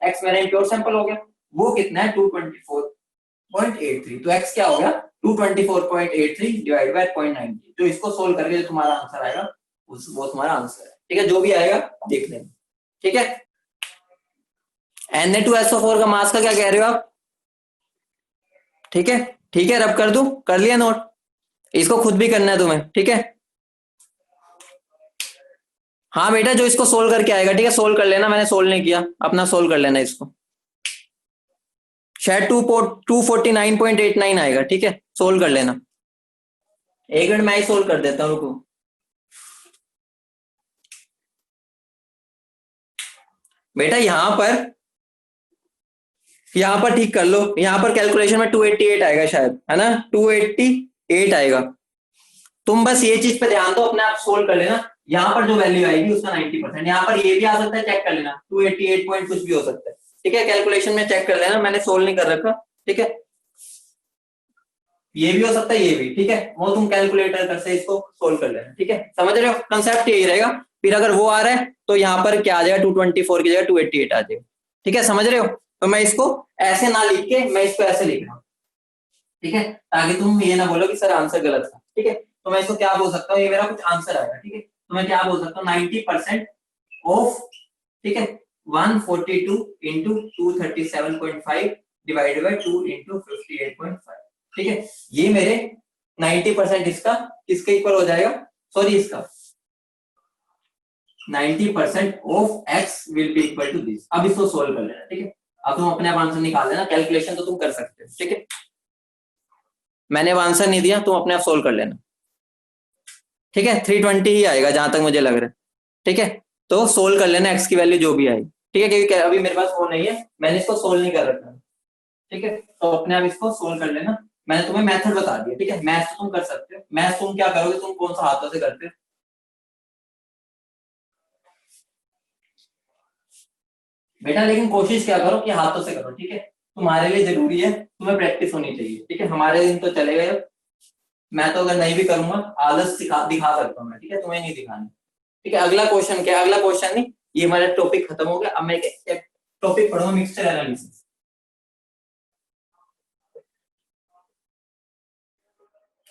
x मेरा इम्प्योर सैंपल हो गया, वो कितना है 224.83, तो x क्या हो गया 224.83 डिवाइड बाय 0.93, तो इसको सोल्व करके जो तुम्हारा आंसर आएगा वो तुम्हारा आंसर है, ठीक है, जो भी आएगा देख लेना, ठीक है। Na2SO4 का मास का क्या कह रहे हो आप, ठीक है, ठीक है, रब कर दूं, कर लिया नोट, इसको खुद भी करना है तुम्हें, ठीक है। हाँ बेटा जो इसको सोल्व करके आएगा, ठीक है, सोल्व कर लेना, मैंने सोल्व नहीं किया, अपना सोल्व कर लेना इसको, शायद 249.89 आएगा, ठीक है, सोल्व कर लेना, एक मिनट मैं ही सोल्व कर देता हूँ, रुको। बेटा यहां पर ठीक कर लो, यहां पर कैलकुलेशन में 288 आएगा शायद, है ना, 288 आएगा, तुम बस ये चीज पे ध्यान दो, अपने आप सोल्व कर लेना, यहाँ पर जो वैल्यू आएगी उसका 90%, यहाँ पर ये भी आ सकता है, चेक कर लेना 288 पॉइंट कुछ भी हो सकता है, ठीक है, कैलकुलेशन में चेक कर लेना, मैंने सोल्व नहीं कर रखा, ठीक है, ये भी हो सकता है ये भी, ठीक है, वो तुम कैलकुलेटर कर से इसको सोल्व कर लेना, ठीक है, समझ रहे हो, कंसेप्ट यही रहेगा, फिर अगर वो आ रहा है तो यहाँ पर क्या आ जाएगा 224 की जगह 288 आ जाएगा, ठीक है, समझ रहे हो, तो मैं इसको ऐसे ना लिख के मैं इसको ऐसे लिख रहा हूँ, ठीक है, ताकि तुम ये ना बोलो कि सर आंसर गलत था, ठीक है, तो मैं इसको क्या बोल सकता हूँ, ये मेरा कुछ आंसर आएगा, ठीक है, तो मैं क्या बोल सकता हूँ 90% ऑफ, ठीक है 142 इंटू 237.5 डिवाइडेड बाई 2 इंटू 58.5, ठीक है ये मेरे 90% इसका किसके इक्वल हो जाएगा, सॉरी इसका 90% of x will be equal to this. अब इसको सोल्व कर लेना, ठीक है अब तुम अपने आप आंसर निकाल लेना, कैलकुलेशन तो तुम कर सकते हो, ठीक है मैंने अब आंसर नहीं दिया, तुम अपने आप सोल्व कर लेना, ठीक है 320 ही आएगा जहां तक मुझे लग रहा है, ठीक है तो सोल्व कर लेना एक्स की वैल्यू जो भी आई, ठीक है क्योंकि अभी मेरे पास वो नहीं है, मैंने इसको सोल्व नहीं कर रखा, ठीक है तो अपने आप इसको सोल्व कर लेना। मैंने तुम्हें मेथड बता दिया, ठीक है मैथ्स तो तुम कर सकते हो, मैथ्स तुम क्या करोगे, तुम कौन सा हाथों से करते हो, बेटा लेकिन कोशिश क्या करो कि हाथों से करो, ठीक है तुम्हारे लिए जरूरी है, तुम्हें प्रैक्टिस होनी चाहिए, ठीक है हमारे दिन तो चले गए, मैं तो अगर नहीं भी करूंगा आलस दिखा सकता हूँ मैं, ठीक है तुम्हें नहीं दिखाना, ठीक है अगला क्वेश्चन क्या, अगला क्वेश्चन नहीं ये हमारा टॉपिक खत्म हो गया, अब मैं एक टॉपिक पढ़ूंगा मिक्सचर एनालिसिस।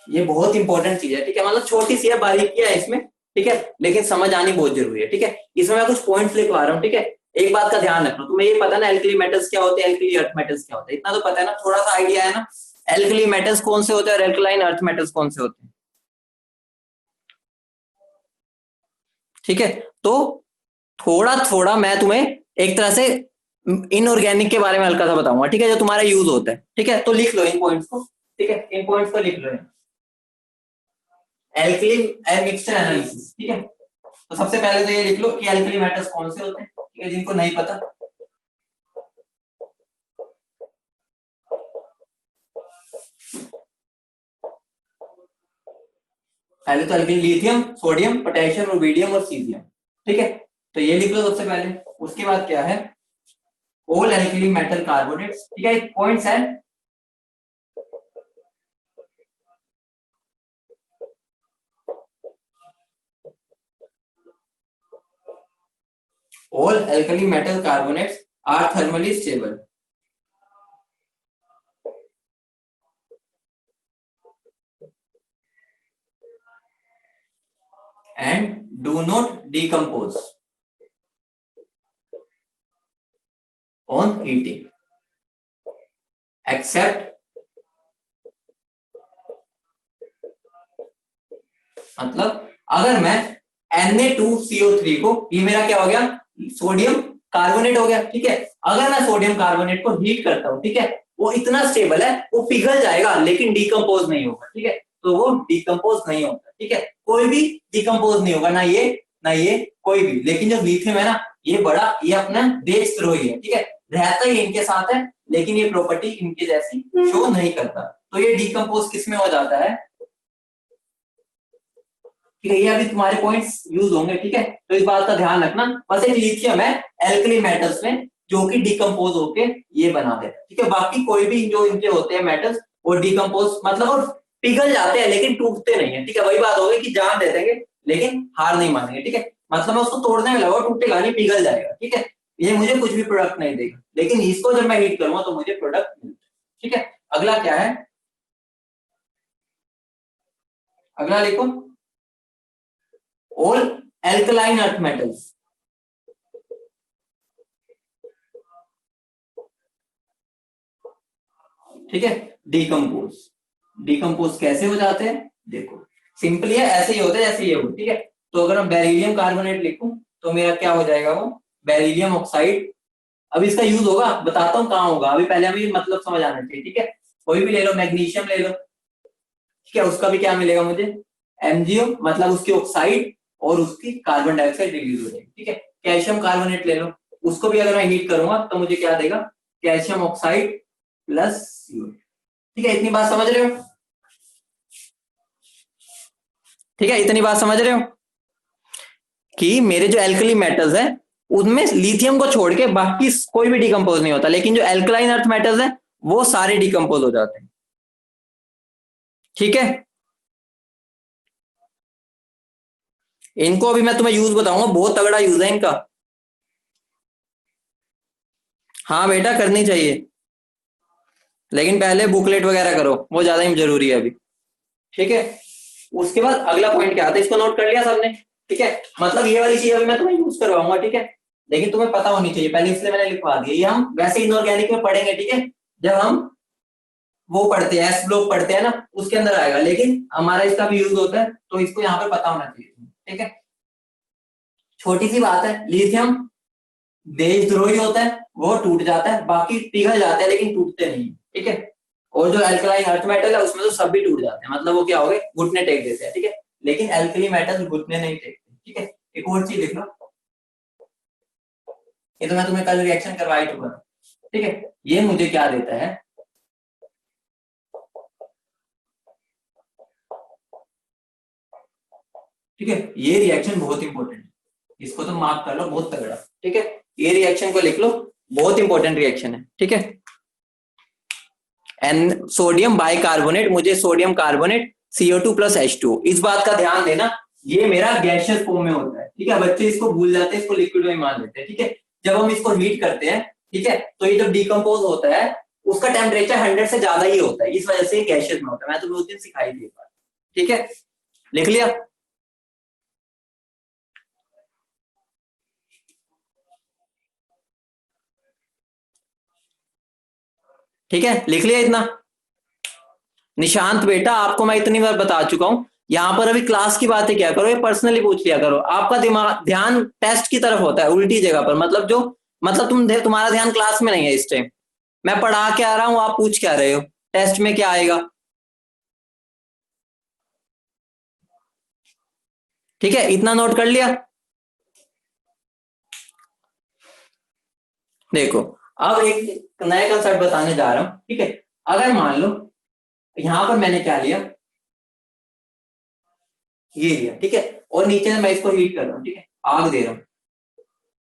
ये बहुत इंपॉर्टेंट चीज है, ठीक है मतलब छोटी सी है, बारीकियां है इसमें, ठीक है लेकिन समझ आनी बहुत जरूरी है, ठीक है इसमें मैं कुछ पॉइंट्स लिखवा रहा हूँ, ठीक है एक बात का ध्यान रखना, तुम्हें ये पता ना एल्कली मेटल्स क्या होते हैं, एल्कली अर्थ मेटल्स क्या होते हैं, इतना तो पता है ना, थोड़ा सा आइडिया है ना एल्कली मेटल्स कौन से होते हैं और एल्कलाइन अर्थ मेटल्स कौन से होते हैं, ठीक है तो थोड़ा थोड़ा मैं तुम्हें एक तरह से इनऑर्गेनिक के बारे में हल्का सा बताऊंगा, ठीक है जो तुम्हारा यूज होता है, ठीक है तो लिख लो इन पॉइंट्स को, ठीक है इन पॉइंट्स को लिख लो, एल्कली एंड मिक्सचर एनालिसिस, ठीक है तो सबसे पहले तो ये लिख लो कि एल्कली मेटल्स कौन से होते हैं, ठीक है जिनको नहीं पता, पहले तो alkali lithium, sodium, potassium, rubidium और सीजियम, ठीक है तो ये लिख लो सबसे पहले, उसके बाद क्या है ऑल एल्कली मेटल कार्बोनेट्स, ठीक है एक पॉइंट्स है, all alkali metal carbonates are thermally stable and do not decompose on heating except, मतलब अगर मैं Na2CO3 को, ये मेरा क्या हो गया सोडियम कार्बोनेट हो गया, ठीक है अगर मैं सोडियम कार्बोनेट को हीट करता हूं, ठीक है वो इतना स्टेबल है वो पिघल जाएगा लेकिन डिकम्पोज नहीं होगा, ठीक है तो वो डिकम्पोज नहीं होगा, ठीक है कोई भी डिकम्पोज नहीं होगा, ना ये कोई भी, लेकिन जो लिथियम है ना ये बड़ा ये अपना देशद्रोही है, ठीक है रहता ही इनके साथ है लेकिन ये प्रॉपर्टी इनके जैसी शो नहीं करता, तो ये डिकम्पोज किस में हो जाता है, ठीक है ये अभी तुम्हारे पॉइंट्स यूज होंगे, ठीक है तो इस बात का ध्यान रखना, बस एक लिथियम है एल्कली मेटल्स में जो कि डिकम्पोज होके ये बना देता है, ठीक है बाकी कोई भी जो इनके होते हैं मेटल्स वो डिकम्पोज मतलब वो पिघल जाते हैं लेकिन टूटते नहीं है, ठीक है वही बात होगी कि जान दे देंगे लेकिन हार नहीं मानेंगे, ठीक है मतलब मैं उसको तोड़ने में लगा टूटेगा नहीं पिघल जाएगा, ठीक है ये मुझे कुछ भी प्रोडक्ट नहीं देगा, लेकिन इसको जब मैं हीट करूंगा तो मुझे प्रोडक्ट मिलता है, ठीक है अगला क्या है, अगला लिखो all alkaline earth metals, ठीक है डिकम्पोज कैसे हो जाते हैं, देखो सिंपली है ऐसे ही होता है जैसे ये हो, ठीक है तो अगर मैं बेरिलियम कार्बोनेट लिखूं तो मेरा क्या हो जाएगा वो बेरिलियम ऑक्साइड, अब इसका यूज होगा बताता हूँ कहाँ होगा, अभी पहले हमें मतलब समझ आना चाहिए, ठीक है कोई भी ले लो मैग्नीशियम ले लो, ठीक है उसका भी क्या मिलेगा मुझे एमजीओ मतलब उसकी ऑक्साइड और उसकी कार्बन डाइऑक्साइड रिलीज हो जाएगी, ठीक है कैल्शियम कार्बोनेट ले लो उसको भी अगर मैं हीट करूंगा तो मुझे क्या देगा कैल्शियम ऑक्साइड प्लस CO, ठीक है इतनी बात समझ रहे हो, ठीक है इतनी बात समझ रहे हो कि मेरे जो एल्कली मेटल्स है उनमें लिथियम को छोड़ के बाकी कोई भी डिकम्पोज नहीं होता, लेकिन जो एल्कलाइन अर्थ मेटल्स है वो सारे डिकम्पोज हो जाते हैं, ठीक है इनको अभी मैं तुम्हें यूज बताऊंगा बहुत तगड़ा यूज है इनका, हाँ बेटा करनी चाहिए लेकिन पहले बुकलेट वगैरह करो वो ज्यादा ही जरूरी है अभी, ठीक है उसके बाद अगला पॉइंट क्या आता है इसको नोट कर लिया सबने, ठीक है मतलब ये वाली चीज अभी मैं तुम्हें यूज करवाऊंगा, ठीक है लेकिन तुम्हें पता होनी चाहिए पहले, इसलिए मैंने लिखवा दिया। ये हम वैसे इनऑर्गेनिक में पढ़ेंगे, ठीक है, जब हम वो पढ़ते हैं, एस ब्लॉक पढ़ते हैं ना, उसके अंदर आएगा, लेकिन हमारा इसका भी यूज होता है, तो इसको यहाँ पे पता होना चाहिए, ठीक है। छोटी सी बात है, लिथियम देशद्रोही होता है, वो टूट जाता है, बाकी पिघल जाते हैं लेकिन टूटते नहीं, ठीक है। और जो एल्कलाइन अर्थ मेटल है उसमें तो सब भी टूट जाते हैं, मतलब वो क्या हो गए, घुटने टेक देते हैं, ठीक है। लेकिन एल्कली मेटल घुटने नहीं टेकते, ठीक है। एक और चीज लिख लो, ये तो मैं तुम्हें कल रिएक्शन करवाई चुका था, ठीक है। ये मुझे क्या देता है, ठीक है, ये रिएक्शन बहुत इंपॉर्टेंट है, इसको तो मार्क कर लो, बहुत तगड़ा, ठीक है। ये रिएक्शन को लिख लो, बहुत इंपॉर्टेंट रिएक्शन है, ठीक है। एन सोडियम बाइकार्बोनेट, मुझे sodium carbonate CO2 plus H2, इस बात का ध्यान देना, ये मेरा गैसियस फॉर्म में होता है, ठीक है। बच्चे इसको भूल जाते हैं, इसको लिक्विड में मान लेते हैं, ठीक है। जब हम इसको हीट करते हैं, ठीक है, तो ये जब डिकम्पोज होता है उसका टेम्परेचर 100 से ज्यादा ही होता है, इस वजह से गैसियस में होता है। मैं तुम्हें उस दिन सिखाई थी, ठीक है, लिख लिया। ठीक है, लिख लिया इतना। निशांत बेटा, आपको मैं इतनी बार बता चुका हूं, यहाँ पर अभी क्लास की बातें क्या करो, ये पर्सनली पूछ लिया करो। आपका दिमाग ध्यान टेस्ट की तरफ होता है, उल्टी जगह पर, मतलब जो, मतलब तुम्हारा ध्यान क्लास में नहीं है इस टाइम। मैं पढ़ा के आ रहा हूँ, आप पूछ क्या रहे हो, टेस्ट में क्या आएगा, ठीक है, इतना नोट कर लिया। देखो, अब एक नया कंसेप्ट बताने जा रहा हूं, ठीक है। अगर मान लो यहां पर मैंने क्या लिया, ये लिया, ठीक है, और नीचे से मैं इसको हीट कर रहा हूँ, ठीक है, आग दे रहा हूँ,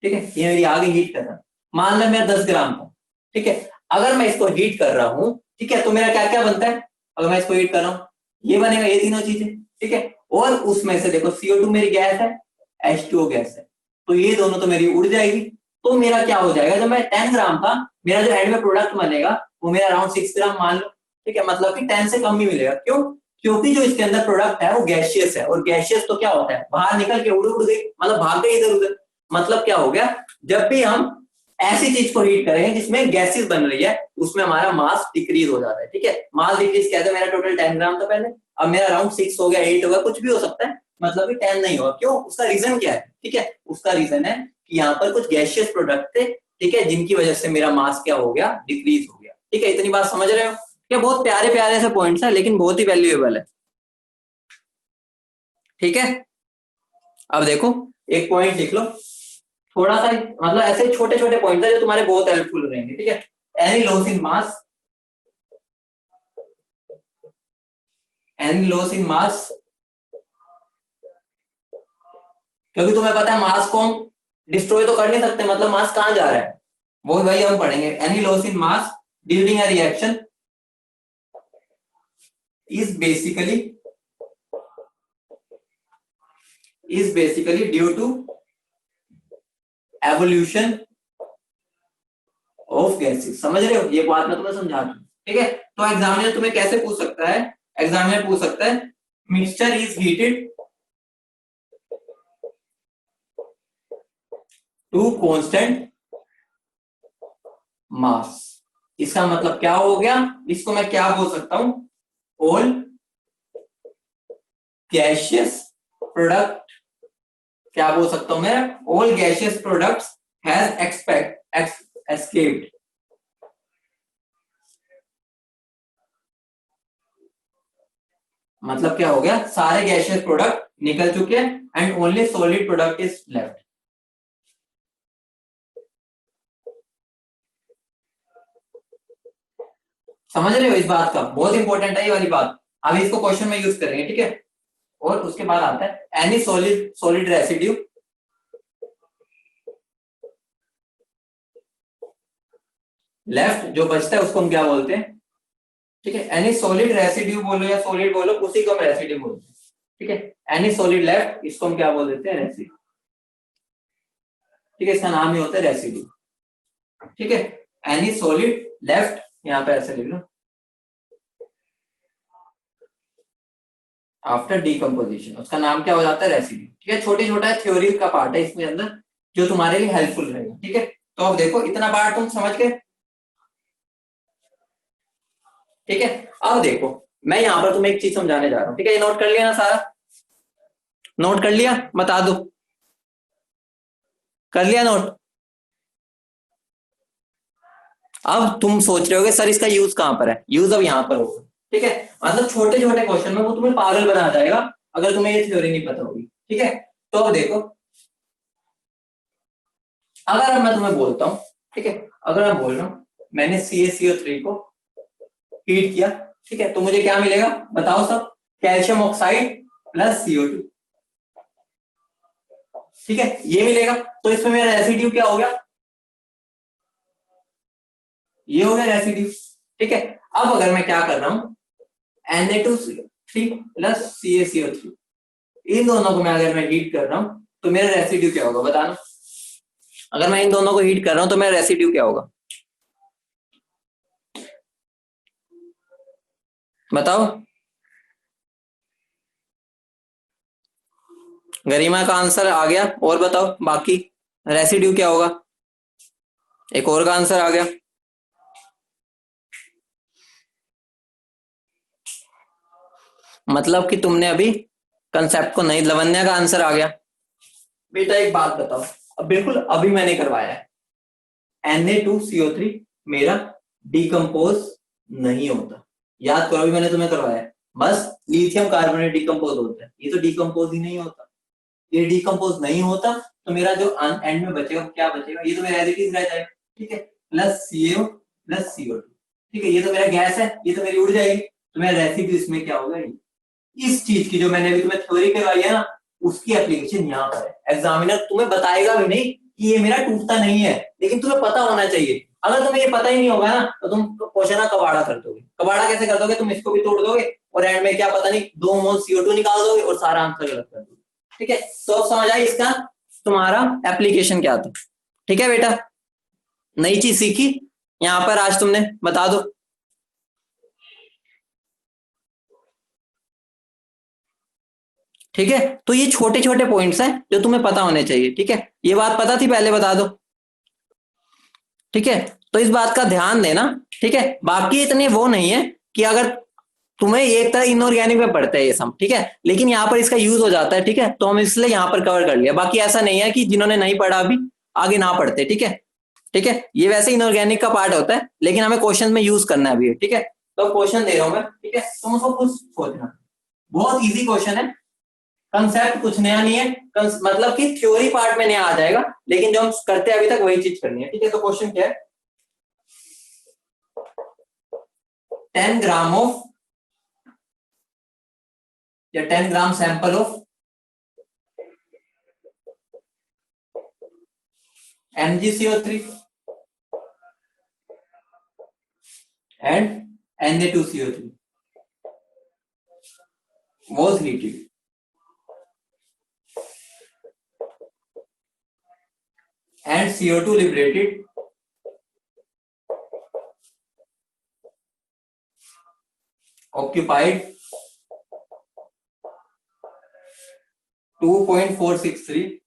ठीक है, ये मेरी आग हीट कर रहा हूँ, मान लो मेरा 10 ग्राम था, ठीक है। अगर मैं इसको हीट कर रहा हूँ, ठीक है, तो मेरा क्या क्या बनता है, अगर मैं इसको हीट कर रहा हूँ, ये बनेगा, ये तीनों चीजें, ठीक है। और उसमें से देखो CO2 मेरी गैस है, H2O गैस है, तो ये दोनों तो मेरी उड़ जाएगी। तो मेरा क्या हो जाएगा, जब मैं 10 ग्राम था, मेरा जो एंड में प्रोडक्ट बनेगा वो मेरा अराउंड 6 ग्राम मान लो, ठीक है, मतलब कि 10 से कम ही मिलेगा। क्यों? क्योंकि जो इसके अंदर प्रोडक्ट है वो गैशियस है, और गैशियस तो क्या होता है, बाहर निकल के उड़ उड़ गई, मतलब भाग गई इधर उधर। मतलब क्या हो गया, जब भी हम ऐसी चीज को हीट करेंगे जिसमें गैसेस बन रही है, उसमें हमारा मास डिक्रीज हो जाता है, ठीक है। मास डिक्रीज कहते हैं, मेरा टोटल 10 ग्राम था पहले, अब मेरा अराउंड 6 हो गया, 8 हो गया, कुछ भी हो सकता है, मतलब कि 10 नहीं होगा। क्यों? उसका रीजन क्या है, ठीक है, उसका रीजन है कि यहाँ पर कुछ गैशियस प्रोडक्ट थे, ठीक है, जिनकी वजह से मेरा मास क्या हो गया, डिक्रीज हो गया, ठीक है। इतनी बात समझ रहे हो? क्या बहुत प्यारे प्यारे से पॉइंट्स है, लेकिन बहुत ही वैल्यूएबल है, ठीक है। अब देखो, एक पॉइंट लिख लो, थोड़ा सा, मतलब ऐसे छोटे छोटे पॉइंट है जो तुम्हारे बहुत हेल्पफुल रहेंगे, ठीक है। Any loss in mass, any loss in mass, क्योंकि तुम्हें पता है मास को हम डिस्ट्रॉय तो कर नहीं सकते, मतलब मास कहां जा रहा है, वो वही हम पढ़ेंगे। Any loss in mass during a reaction is basically due to evolution of gases. समझ रहे हो? ये बात मैं तुम्हें समझा दूं, ठीक है। तो एग्जामिनर तुम्हें कैसे पूछ सकता है, एग्जामिनर पूछ सकता है mixture is heated to constant mass. इसका मतलब क्या हो गया, इसको मैं क्या बोल सकता हूं, ऑल गैशियस प्रोडक्ट, क्या बोल सकता हूं मैं, all gaseous products has escaped. मतलब क्या हो गया, सारे गैशियस प्रोडक्ट निकल चुके हैं and only solid product is left. समझ रहे हो इस बात का, बहुत इंपॉर्टेंट है ये वाली बात, अभी इसको क्वेश्चन में यूज करेंगे, ठीक है। और उसके बाद आता है any solid solid residue left, जो बचता है उसको हम क्या बोलते हैं, ठीक है। एनी सॉलिड रेसिड्यू बोलो या सॉलिड बोलो, उसी को हम रेसिड्यू बोलते हैं, ठीक है। एनी सॉलिड लेफ्ट, इसको हम क्या बोल देते हैं, रेसिड्यू, ठीक है, इसका नाम ही होता है रेसिड्यू, ठीक है। एनी सॉलिड लेफ्ट, यहाँ पे ऐसे लिख लो, आफ्टर डीकम्पोजिशन, उसका नाम क्या हो जाता है, रेसिड्यू, ठीक है। छोटी छोटा थ्योरी का पार्ट है इसमें अंदर, जो तुम्हारे लिए हेल्पफुल रहेगा। ठीक है, तो अब देखो इतना बार तुम समझ गए। ठीक है, अब देखो मैं यहाँ पर तुम्हें एक चीज समझाने जा रहा हूँ। ठीक है, ये नोट कर लिया ना सारा? नोट कर लिया? बता दो, कर लिया नोट? अब तुम सोच रहे होगे सर इसका यूज कहां पर है? यूज अब यहाँ पर होगा। ठीक है, मतलब छोटे छोटे क्वेश्चन में वो तुम्हें पागल बना जाएगा अगर तुम्हें ये थ्योरी नहीं पता होगी। ठीक है, तो अब देखो, अगर अब मैं तुम्हें बोलता हूँ, ठीक है, अगर मैं बोल रहा हूँ मैंने CaCO3 को हीट किया, ठीक है, तो मुझे क्या मिलेगा बताओ सब? Calcium oxide plus CO2। ठीक है, ये मिलेगा। तो इसमें मेरा रेसिड्यू क्या हो गया? ये हो गया रेसिड्यू। ठीक है, अब अगर मैं क्या कर रहा हूं, Na2CO3 प्लस CaCO3, इन दोनों को मैं अगर मैं हीट कर रहा हूं तो मेरा रेसिड्यू क्या होगा बताना? अगर मैं इन दोनों को हीट कर रहा हूं तो मेरा रेसिड्यू क्या होगा बताओ? गरिमा का आंसर आ गया, और बताओ बाकी रेसिड्यू क्या होगा? एक और का आंसर आ गया। मतलब कि तुमने अभी कंसेप्ट को नहीं, लवन्या का आंसर आ गया। बेटा एक बात बताओ, अब बिल्कुल अभी मैंने करवाया है, Na2CO3 मेरा डिकम्पोज नहीं होता। याद करो, अभी मैंने तुम्हें करवाया है, बस लिथियम कार्बोनेट डिकम्पोज होता है, ये तो डिकम्पोज ही नहीं होता। ये डिकम्पोज नहीं होता तो मेरा जो एंड में बचेगा क्या बचेगा? ये तो मेरा एज इट इज रह जाएगा। ठीक है, प्लस CO प्लस CO2। ठीक है, ये तो मेरा गैस है, ये तो मेरी उड़ जाएगी। तो मेरा रेसिड्यू इसमें क्या होगा? इस चीज की जो मैंने अभी तुम्हें थ्योरी करवाई है ना, उसकी एप्लीकेशन यहाँ पर है। एग्जामिनर तुम्हें बताएगा भी नहीं कि ये मेरा टूटता नहीं है, लेकिन तुम्हें पता होना चाहिए। अगर तुम्हें ये पता ही नहीं होगा ना तो तुम क्वेश्चन कबाड़ा कर दोगे। कबाड़ा कैसे कर दोगे? तुम इसको भी तोड़ दोगे और एंड में क्या पता नहीं 2 मोल CO2 निकाल दोगे और सारा आंसर गलत कर दोगे। ठीक है, तो अब समझ आई इसका तुम्हारा एप्लीकेशन क्या था? ठीक है बेटा, नई चीज सीखी यहाँ पर आज तुमने, बता दो। ठीक है, तो ये छोटे छोटे पॉइंट्स हैं जो तुम्हें पता होने चाहिए। ठीक है, ये बात पता थी पहले बता दो। ठीक है, तो इस बात का ध्यान देना। ठीक है, बाकी इतने वो नहीं है कि अगर तुम्हें एक तरह इनऑर्गेनिक में पड़ता है ये सब, ठीक है, लेकिन यहाँ पर इसका यूज हो जाता है। ठीक है, तो हम इसलिए यहाँ पर कवर कर लिया। बाकी ऐसा नहीं है कि जिन्होंने नहीं पढ़ा अभी आगे ना पढ़ते। ठीक है, ठीक है, ये वैसे इनऑर्गेनिक का पार्ट होता है, लेकिन हमें क्वेश्चन में यूज करना है अभी। ठीक है, तो क्वेश्चन दे रहा हूं मैं। ठीक है, तुम उसको कुछ सोचना, बहुत इजी क्वेश्चन है, कंसेप्ट कुछ नया नहीं है, मतलब कि थ्योरी पार्ट में नया आ जाएगा, लेकिन जो हम करते हैं अभी तक वही चीज करनी है। ठीक है, तो क्वेश्चन क्या है? 10 ग्राम ऑफ या 10 gram sample of MgCO3 and Na2CO3 was heated and CO2 liberated occupied 2.463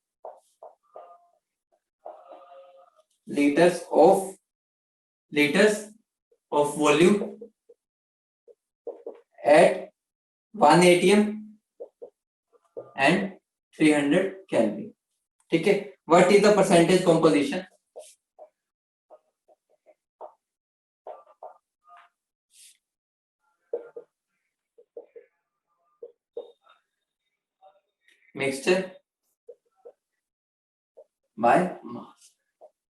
liters of volume at 1 atm and 300 Kelvin. ठीक है, what is the percentage composition? Mixture by mass.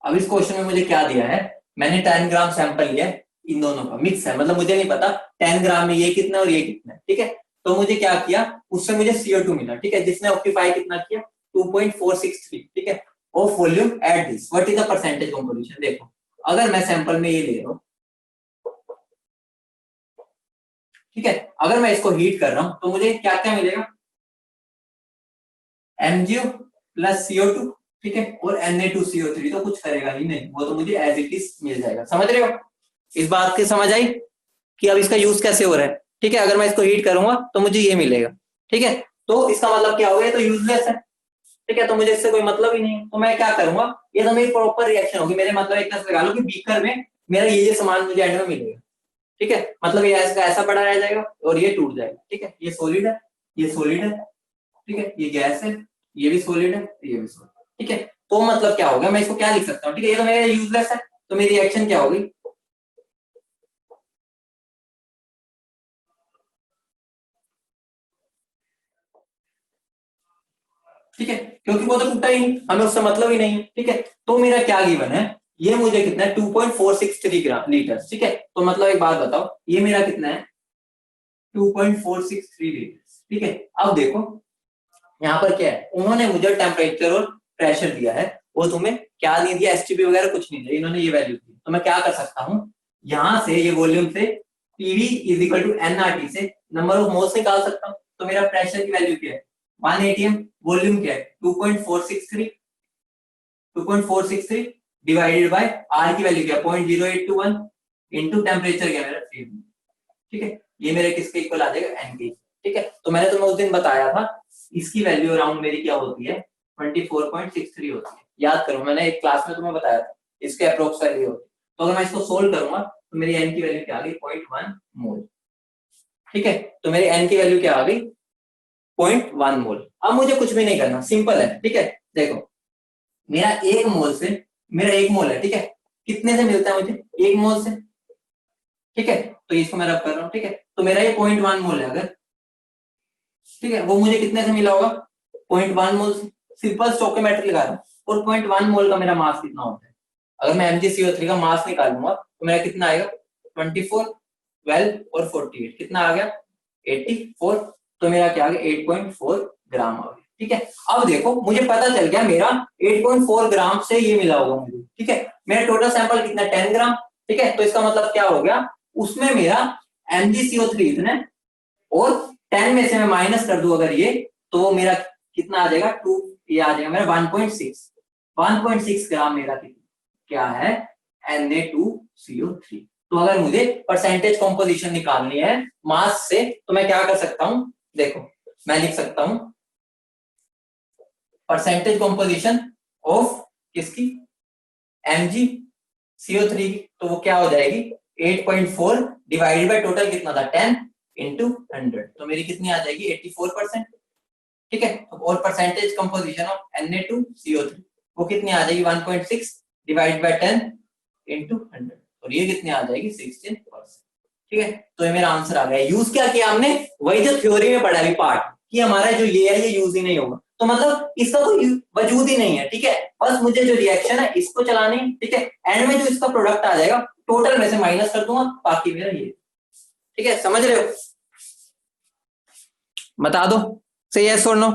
अब इस क्वेश्चन में मुझे क्या दिया है? मैंने 10 ग्राम सैंपल लिया है, इन दोनों का मिक्स है, मतलब मुझे नहीं पता 10 ग्राम में ये कितना और ये कितना है। ठीक है, तो मुझे क्या किया, उससे मुझे CO2 मिला। ठीक है, जिसने ऑक्यूपाई कितना किया? 2.463। ठीक है, of volume at this, what is the percentage composition? देखो, अगर मैं सैंपल में ये ले रहा हूं, ठीक है, अगर मैं इसको हीट कर रहा हूं तो मुझे क्या क्या मिलेगा? MgO प्लस CO2, ठीक है, और Na2CO3 तो कुछ करेगा ही नहीं, वो तो मुझे एज इट इज मिल जाएगा। समझ रहे हो? इस बात की समझ आई कि अब इसका यूज कैसे हो रहा है? ठीक है, अगर मैं इसको हीट करूंगा तो मुझे ये मिलेगा। ठीक है, तो इसका मतलब क्या हो गया? तो यूजलेस है। ठीक है, तो मुझे इससे कोई मतलब ही नहीं है, तो मैं क्या करूंगा, ये तो मेरी प्रॉपर रिएक्शन होगी, मेरे मतलब एक तरह से लगा लो कि बीकर में मेरा ये सामान मुझे एंड में मिलेगा। ठीक है, मतलब ये ऐसा ऐसा बड़ा रह जाएगा और ये टूट जाएगा। ठीक है, ये सॉलिड है, ये सॉलिड है, ठीक है, ये गैस है, ये भी सॉलिड है, ये भी सॉलिड। ठीक है, तो मतलब क्या हो गया, मैं इसको क्या लिख सकता हूँ, ठीक है, ये तो मेरा यूजलेस है, तो मेरी रिएक्शन क्या होगी, ठीक है, क्योंकि वो तो टूटा ही नहीं, हमें उससे मतलब ही नहीं है। ठीक है, तो मेरा क्या गिवन है, ये मुझे कितना है 2.463 ग्राम लीटर। ठीक है, तो मतलब एक बात बताओ, ये मेरा कितना है 2.463 लीटर। ठीक है, अब देखो यहाँ पर क्या है, उन्होंने मुझे टेम्परेचर और प्रेशर दिया है, वो तुम्हें क्या नहीं दिया, एसटीपी वगैरह कुछ नहीं दिया, इन्होंने ये वैल्यू दी। तो मैं क्या कर सकता हूँ, यहाँ से ये वॉल्यूम से PV is equal to nRT से नंबर ऑफ मोल्स निकाल सकता हूँ। तो मेरा प्रेशर की वैल्यू क्या है 1 atm, वॉल्यूम क्या है 2.463, 2.463 डिवाइडेड बाय आर की वैल्यू क्या है 0.0821 इनटू टेम्परेचर क्या है मेरा 3। ठीक है, ये मेरे किसके इक्वल आ जाएगा एन के। ठीक है, तो मैंने तुम्हें उस दिन बताया था इसकी वैल्यू अराउंड मेरी क्या होती है 24.63 होती है, याद करो मैंने एक क्लास में तुम्हें बताया था इसके अप्रोक्स वैल्यू होती है। तो अगर मैं इसको सोल्व करूंगा तो मेरी एन की वैल्यू क्या आ गई 0.1 मोल। ठीक है, तो मेरी एन की वैल्यू क्या आ गई 0.1 मोल। अब मुझे कुछ भी नहीं करना, सिंपल है। ठीक है, देखो मेरा एक मोल से, मेरा एक मोल है, ठीक है, कितने से मिलता है मुझे एक मोल से। ठीक है, तो इसको मैं रब कर रहा हूँ। ठीक है, तो मेरा ये 0.1 मोल है अगर, ठीक है, वो मुझे कितने से मिला होगा 0.1 मोल से, सिंपल स्टोइकोमेट्रिक लगा रहा हूँ। और 0.1 मोल का मेरा मास कितना होता है, अगर मैं MgCO3 का मास निकालूंगा तो मेरा कितना आएगा 24, 12 और 48 कितना आ गया 84। तो मेरा क्या आ गया 8.4 ग्राम आ गया। ठीक है, अब देखो मुझे पता चल गया मेरा 8.4 ग्राम से ये मिला होगा मुझे। ठीक है, मेरा टोटल सैंपल कितना 10 ग्राम। ठीक है, तो इसका मतलब क्या हो गया, उसमें मेरा MgCO3 इतने, और 10 में से मैं माइनस कर दूं अगर ये, तो वो मेरा कितना आ जाएगा 2, ये आ जाएगा मेरा 1.6 ग्राम मेरा क्या है Na2CO3। तो अगर मुझे परसेंटेज कॉम्पोजिशन निकालनी है मास से तो मैं क्या कर सकता हूं, देखो मैं लिख सकता हूं परसेंटेज कॉम्पोजिशन ऑफ किसकी MgCO3 की, तो वो क्या हो जाएगी 8.4 डिवाइडेड बाय टोटल कितना था 10 इंटू 100, तो मेरी कितनी आ जाएगी 84%। ठीक है, और परसेंटेज कंपोजिशन ऑफ Na2CO3 वो कितनी आ जाएगी 1.6 डिवाइड बाय 10 इंटू 100, और ये कितनी आ जाएगी 16%। ठीक है, तो ये मेरा आंसर आ गया। यूज क्या किया हमने, वही जो थ्योरी में पढ़ा अभी पार्ट कि हमारा जो ये है ये यूज ही नहीं होगा, तो मतलब इसका कोई वजूद ही नहीं है। ठीक है, बस मुझे जो रिएक्शन है इसको चलानी। ठीक है, एंड में जो इसका प्रोडक्ट आ जाएगा टोटल में से माइनस कर दूंगा, बाकी मेरा ये। ठीक है, समझ रहे हो, बता दो से यस और नो।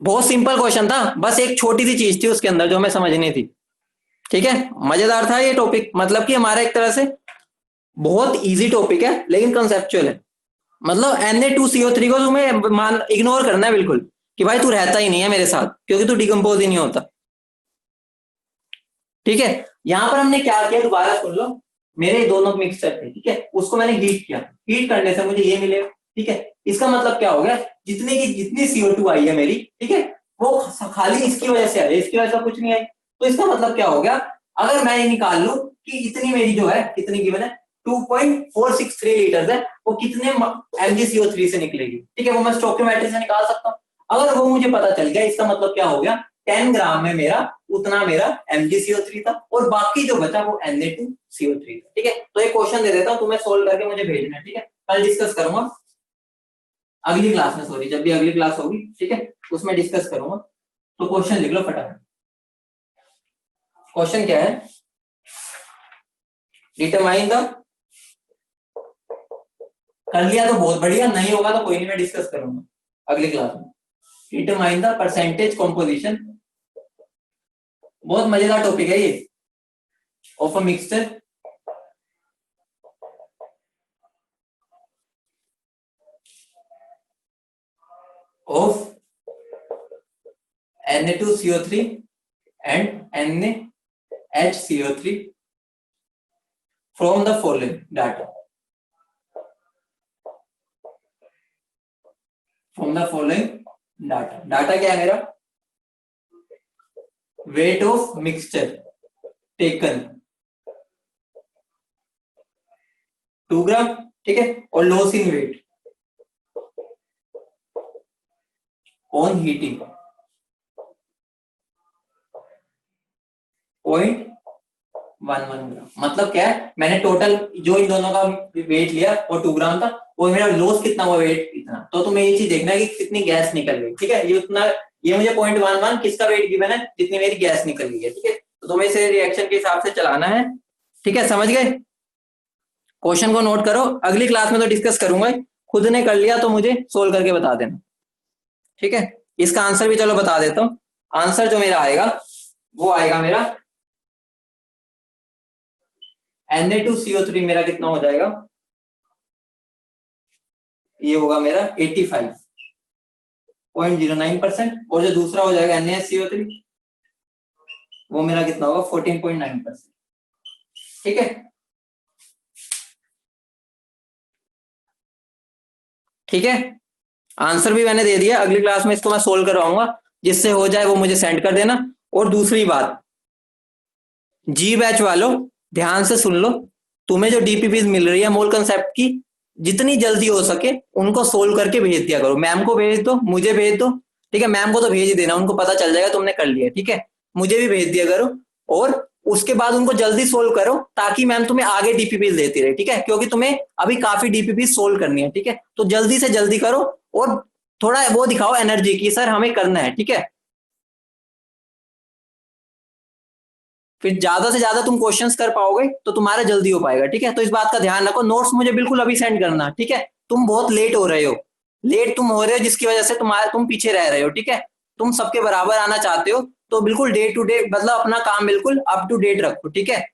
बहुत सिंपल क्वेश्चन था, बस एक छोटी सी चीज थी उसके अंदर जो हमें समझनी थी। ठीक है, मजेदार था ये टॉपिक, मतलब कि हमारा एक तरह से बहुत इजी टॉपिक है लेकिन कंसेप्चुअल है। मतलब Na2CO3 को तुम्हें मान इग्नोर करना है बिल्कुल कि भाई तू रहता ही नहीं है मेरे साथ, क्योंकि तू डिकम्पोज ही नहीं होता। ठीक है, यहां पर हमने क्या किया दोबारा सुन लो, मेरे दोनों मिक्सचर थे, ठीक है, उसको मैंने हीट किया, हीट करने से मुझे ये मिलेगा। ठीक है, इसका मतलब क्या हो गया, जितनी CO2 आई है मेरी, ठीक है, वो खाली इसकी वजह से आई है, इसकी वजह से कुछ नहीं आई। तो इसका मतलब क्या हो गया, अगर मैं ये निकाल लूं कि इतनी मेरी जो है कितनी गिवन है 2.463 लीटर है, वो कितने MgCO3 से निकलेगी। ठीक है, वो मैं स्टोइकोमेट्री से निकाल सकता हूँ। अगर वो मुझे पता चल गया, इसका मतलब क्या हो गया 10 ग्राम में मेरा उतना मेरा MgCO3 था, और बाकी जो बचा वो Na2CO3 था। ठीक है, तो एक क्वेश्चन दे देता हूं तुम्हें, सोल्व करके मुझे भेजना है। ठीक है, कल डिस्कस करूंगा अगली क्लास में, सॉरी जब भी अगली क्लास होगी, ठीक है, उसमें डिस्कस करूंगा। तो क्वेश्चन लिख लो फटाफट। क्वेश्चन क्या है, डिटरमाइन द, कर लिया तो बहुत बढ़िया, नहीं होगा तो कोई नहीं, मैं डिस्कस करूंगा अगली क्लास में। डिटरमाइन द परसेंटेज कॉम्पोजिशन, बहुत मजेदार टॉपिक है ये, of a mixture of Na2CO3 and NaHCO3 from the following data. From the following data. Data क्या है मेरा? Weight of mixture taken 2 gram, ठीक है, और loss in weight on heating 0.11 gram. मतलब क्या है, मैंने टोटल जो इन दोनों का वेट लिया और 2 ग्राम था, वो मेरा लॉस कितना हुआ, वेट इतना। तो तुम्हें ये चीज देखना है कि कितनी गैस निकल गई, ठीक है। ये उतना, ये मुझे 0.11 किसका वेट गिवन है, जितनी मेरी गैस निकल गई है, ठीक है। तो तुम्हें इसे रिएक्शन के हिसाब से चलाना है, ठीक है, समझ गए। क्वेश्चन को नोट करो, अगली क्लास में तो डिस्कस करूंगा, खुद ने कर लिया तो मुझे सोल्व करके बता देना, ठीक है। इसका आंसर भी चलो बता देता हूं। आंसर जो मेरा आएगा वो आएगा मेरा Na2CO3 मेरा कितना हो जाएगा, ये होगा मेरा 85.09%, और जो दूसरा हो जाएगा NaSCO3 वो मेरा कितना होगा 14.9%, ठीक है। ठीक है, आंसर भी मैंने दे दिया, अगली क्लास में इसको मैं सोल्व करवाऊंगा, जिससे हो जाए वो मुझे सेंड कर देना। और दूसरी बात, जी बैच वालों ध्यान से सुन लो, तुम्हें जो डीपीपीज मिल रही है मोल कंसेप्ट की, जितनी जल्दी हो सके उनको सोल्व करके भेज दिया करो। मैम को भेज दो, मुझे भेज दो, ठीक है। मैम को तो भेज ही देना, उनको पता चल जाएगा तुमने कर लिया, ठीक है। मुझे भी भेज दिया करो, और उसके बाद उनको जल्दी सोल्व करो, ताकि मैम तुम्हें आगे डीपीपीज देती रहे, ठीक है। क्योंकि तुम्हें अभी काफी डीपीपीज सोल्व करनी है, ठीक है। तो जल्दी से जल्दी करो, और थोड़ा वो दिखाओ एनर्जी की, सर हमें करना है, ठीक है। फिर ज्यादा से ज्यादा तुम क्वेश्चंस कर पाओगे तो तुम्हारा जल्दी हो पाएगा, ठीक है। तो इस बात का ध्यान रखो, नोट्स मुझे बिल्कुल अभी सेंड करना, ठीक है। तुम बहुत लेट हो रहे हो, लेट तुम हो रहे हो जिसकी वजह से तुम पीछे रह रहे हो, ठीक है। तुम सबके बराबर आना चाहते हो, तो बिल्कुल डे टू डे, मतलब अपना काम बिल्कुल अप टू डेट रखो, ठीक है।